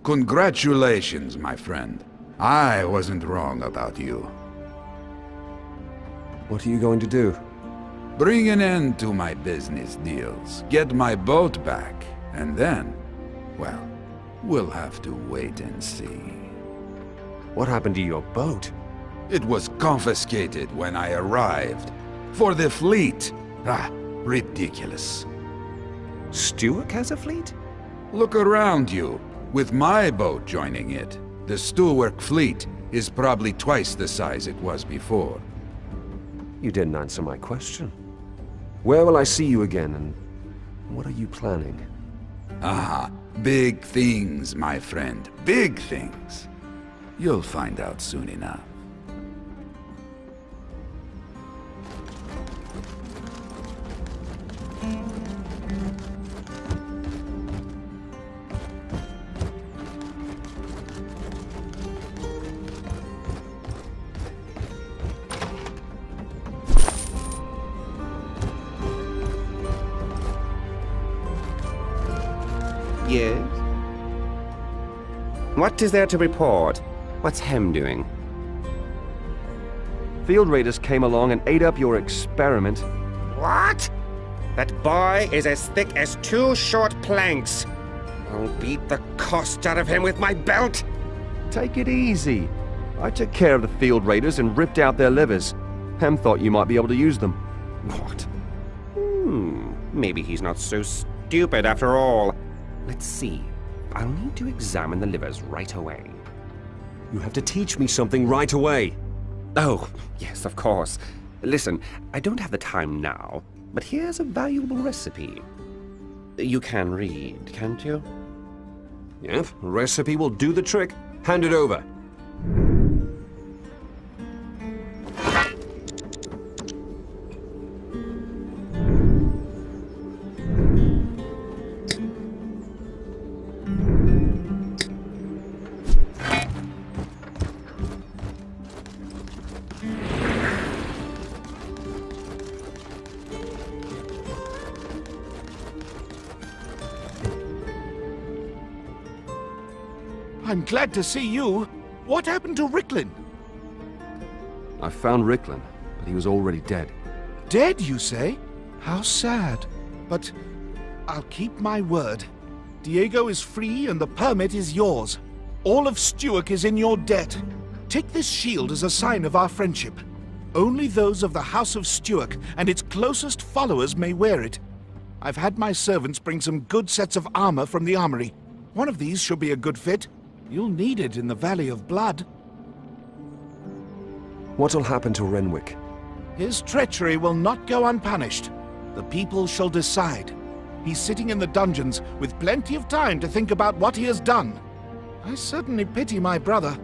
Congratulations, my friend. I wasn't wrong about you. What are you going to do? Bring an end to my business deals, get my boat back, and then, well, we'll have to wait and see. What happened to your boat? It was confiscated when I arrived. For the fleet. Ah, ridiculous. Stuart has a fleet? Look around you. With my boat joining it, the Stuart fleet is probably twice the size it was before. You didn't answer my question. Where will I see you again, and what are you planning? Ah, big things, my friend. Big things. You'll find out soon enough. Yes? What is there to report? What's Hem doing? Field raiders came along and ate up your experiment. What? That boy is as thick as 2 short planks. I'll beat the cost out of him with my belt. Take it easy. I took care of the field raiders and ripped out their livers. Hem thought you might be able to use them. What? Maybe he's not so stupid after all. Let's see. I'll need to examine the livers right away. You have to teach me something right away. Oh, yes, of course. Listen, I don't have the time now, but here's a valuable recipe. You can read, can't you? Yep, recipe will do the trick. Hand it over. I'm glad to see you. What happened to Ricklin? I found Ricklin, but he was already dead. Dead, you say? How sad. But I'll keep my word. Diego is free and the permit is yours. All of Stuart is in your debt. Take this shield as a sign of our friendship. Only those of the House of Stuart and its closest followers may wear it. I've had my servants bring some good sets of armor from the armory. One of these should be a good fit. You'll need it in the Valley of Blood. What'll happen to Renwick? His treachery will not go unpunished. The people shall decide. He's sitting in the dungeons with plenty of time to think about what he has done. I certainly pity my brother.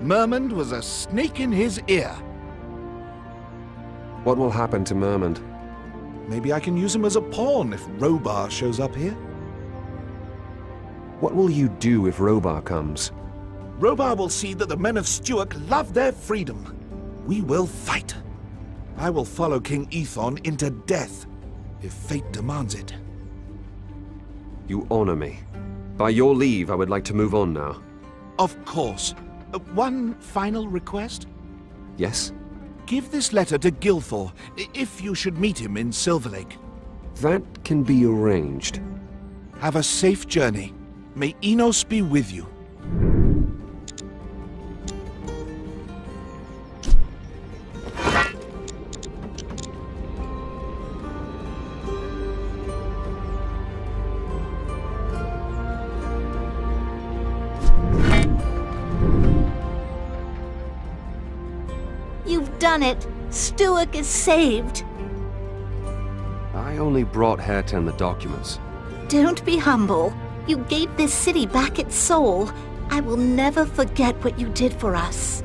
Mermund was a snake in his ear. What will happen to Mermund? Maybe I can use him as a pawn if Robar shows up here. What will you do if Robar comes? Robar will see that the men of Stuart love their freedom. We will fight. I will follow King Ethon into death, if fate demands it. You honor me. By your leave, I would like to move on now. Of course. One final request? Yes? Give this letter to Gilthor, if you should meet him in Silver Lake. That can be arranged. Have a safe journey. May Enos be with you. You've done it. Stuart is saved. I only brought Hairten the documents. Don't be humble. You gave this city back its soul. I will never forget what you did for us.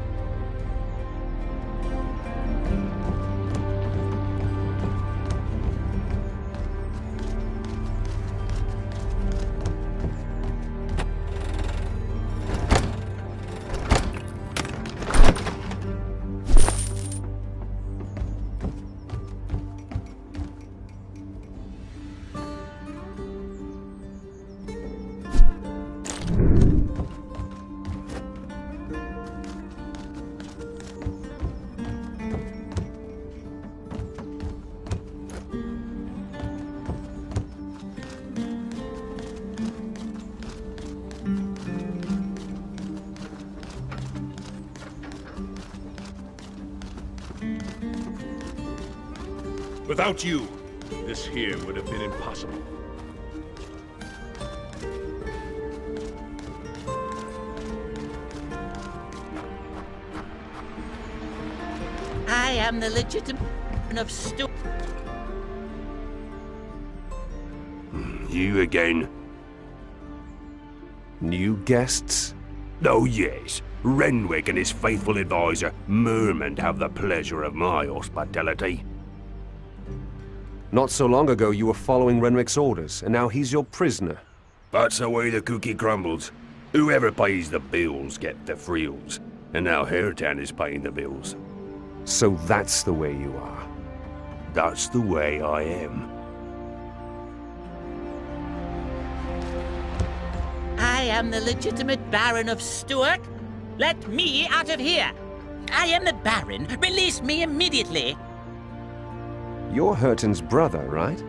Without you, this here would have been impossible. I am the legitimate of Stuart. You again. New guests? Oh yes. Renwick and his faithful advisor, Mermund, have the pleasure of my hospitality. Not so long ago you were following Renwick's orders, and now he's your prisoner. That's the way the cookie crumbles. Whoever pays the bills get the frills. And now Hairten is paying the bills. So that's the way you are. That's the way I am. I am the legitimate Baron of Stuart. Let me out of here. I am the Baron. Release me immediately. You're Hairten's brother, right?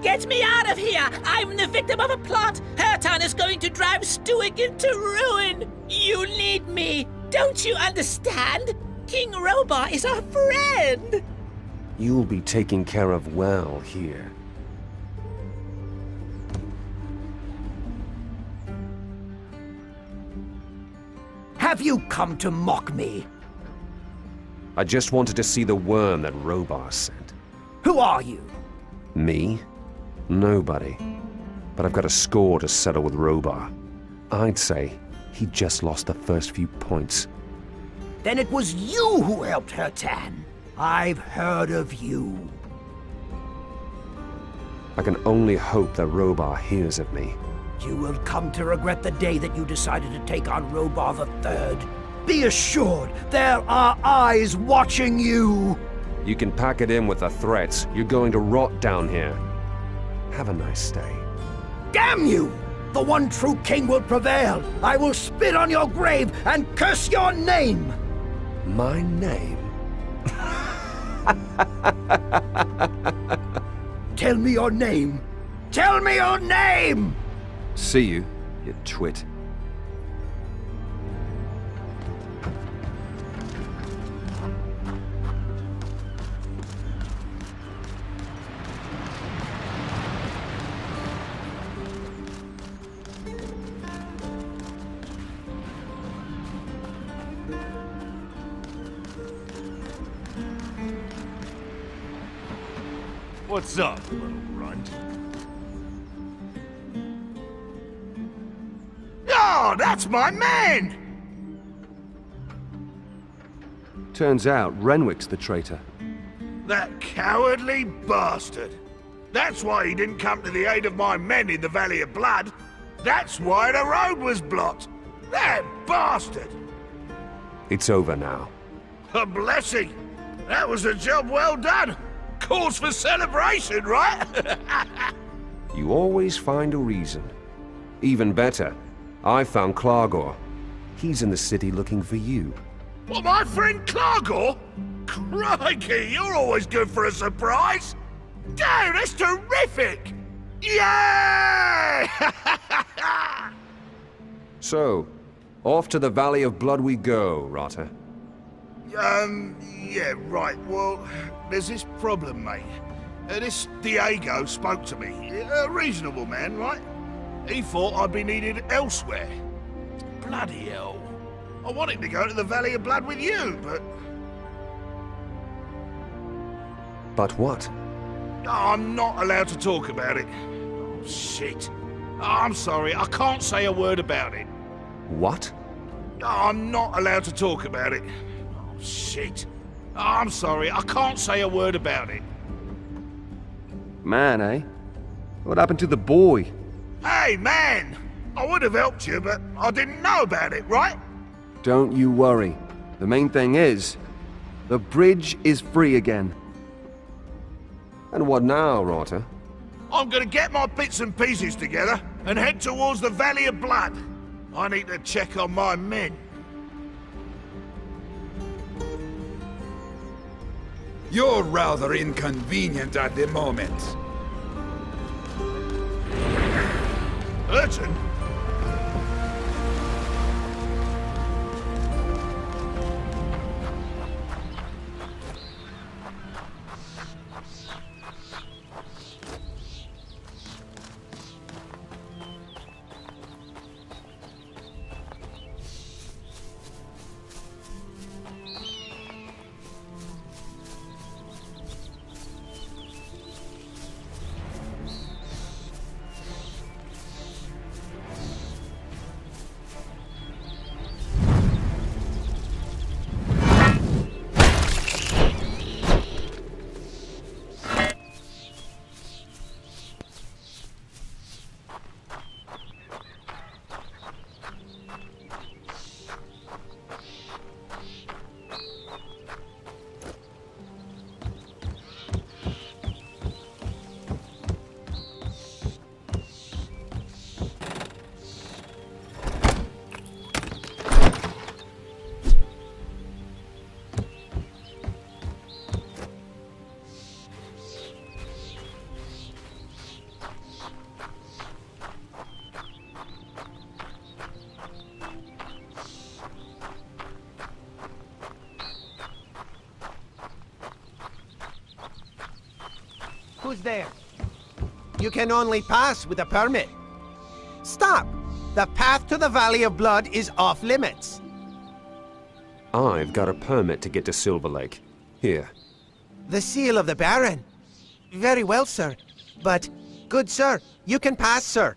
Get me out of here! I'm the victim of a plot! Hairten is going to drive Stuart into ruin! You need me! Don't you understand? King Robar is our friend! You'll be taken care of well here. Have you come to mock me? I just wanted to see the worm that Robar sent. Who are you? Me? Nobody. But I've got a score to settle with Robar. I'd say he just lost the first few points. Then it was you who helped Hairten. I've heard of you. I can only hope that Robar hears of me. You will come to regret the day that you decided to take on Robar III. Be assured, there are eyes watching you! You can pack it in with the threats. You're going to rot down here. Have a nice day. Damn you! The one true king will prevail! I will spit on your grave and curse your name! My name? Tell me your name! Tell me your name! See you, you twit. What's up, little runt? Oh, that's my man! Turns out Renwick's the traitor. That cowardly bastard. That's why he didn't come to the aid of my men in the Valley of Blood. That's why the road was blocked. That bastard! It's over now. A blessing. That was a job well done. Cause for celebration, right? You always find a reason. Even better, I found Klargor. He's in the city looking for you. Well, my friend Klargor? Crikey, you're always good for a surprise. Damn, that's terrific! Yay! So, off to the Valley of Blood we go, Rata. Yeah, right. Well, there's this problem, mate. This Diego spoke to me. A reasonable man, right? He thought I'd be needed elsewhere. Bloody hell. I wanted to go to the Valley of Blood with you, but... But what? I'm not allowed to talk about it. Oh, shit. I'm sorry, I can't say a word about it. What? I'm not allowed to talk about it. Oh, shit. I'm sorry, I can't say a word about it. Man, eh? What happened to the boy? Hey, man! I would have helped you, but I didn't know about it, right? Don't you worry. The main thing is, the bridge is free again. And what now, Rata? I'm gonna get my bits and pieces together and head towards the Valley of Blood. I need to check on my men. You're rather inconvenient at the moment. Urchin? Who's there? You can only pass with a permit. Stop! The path to the Valley of Blood is off limits. I've got a permit to get to Silver Lake. Here. The seal of the Baron. Very well, sir. But, good sir, you can pass, sir.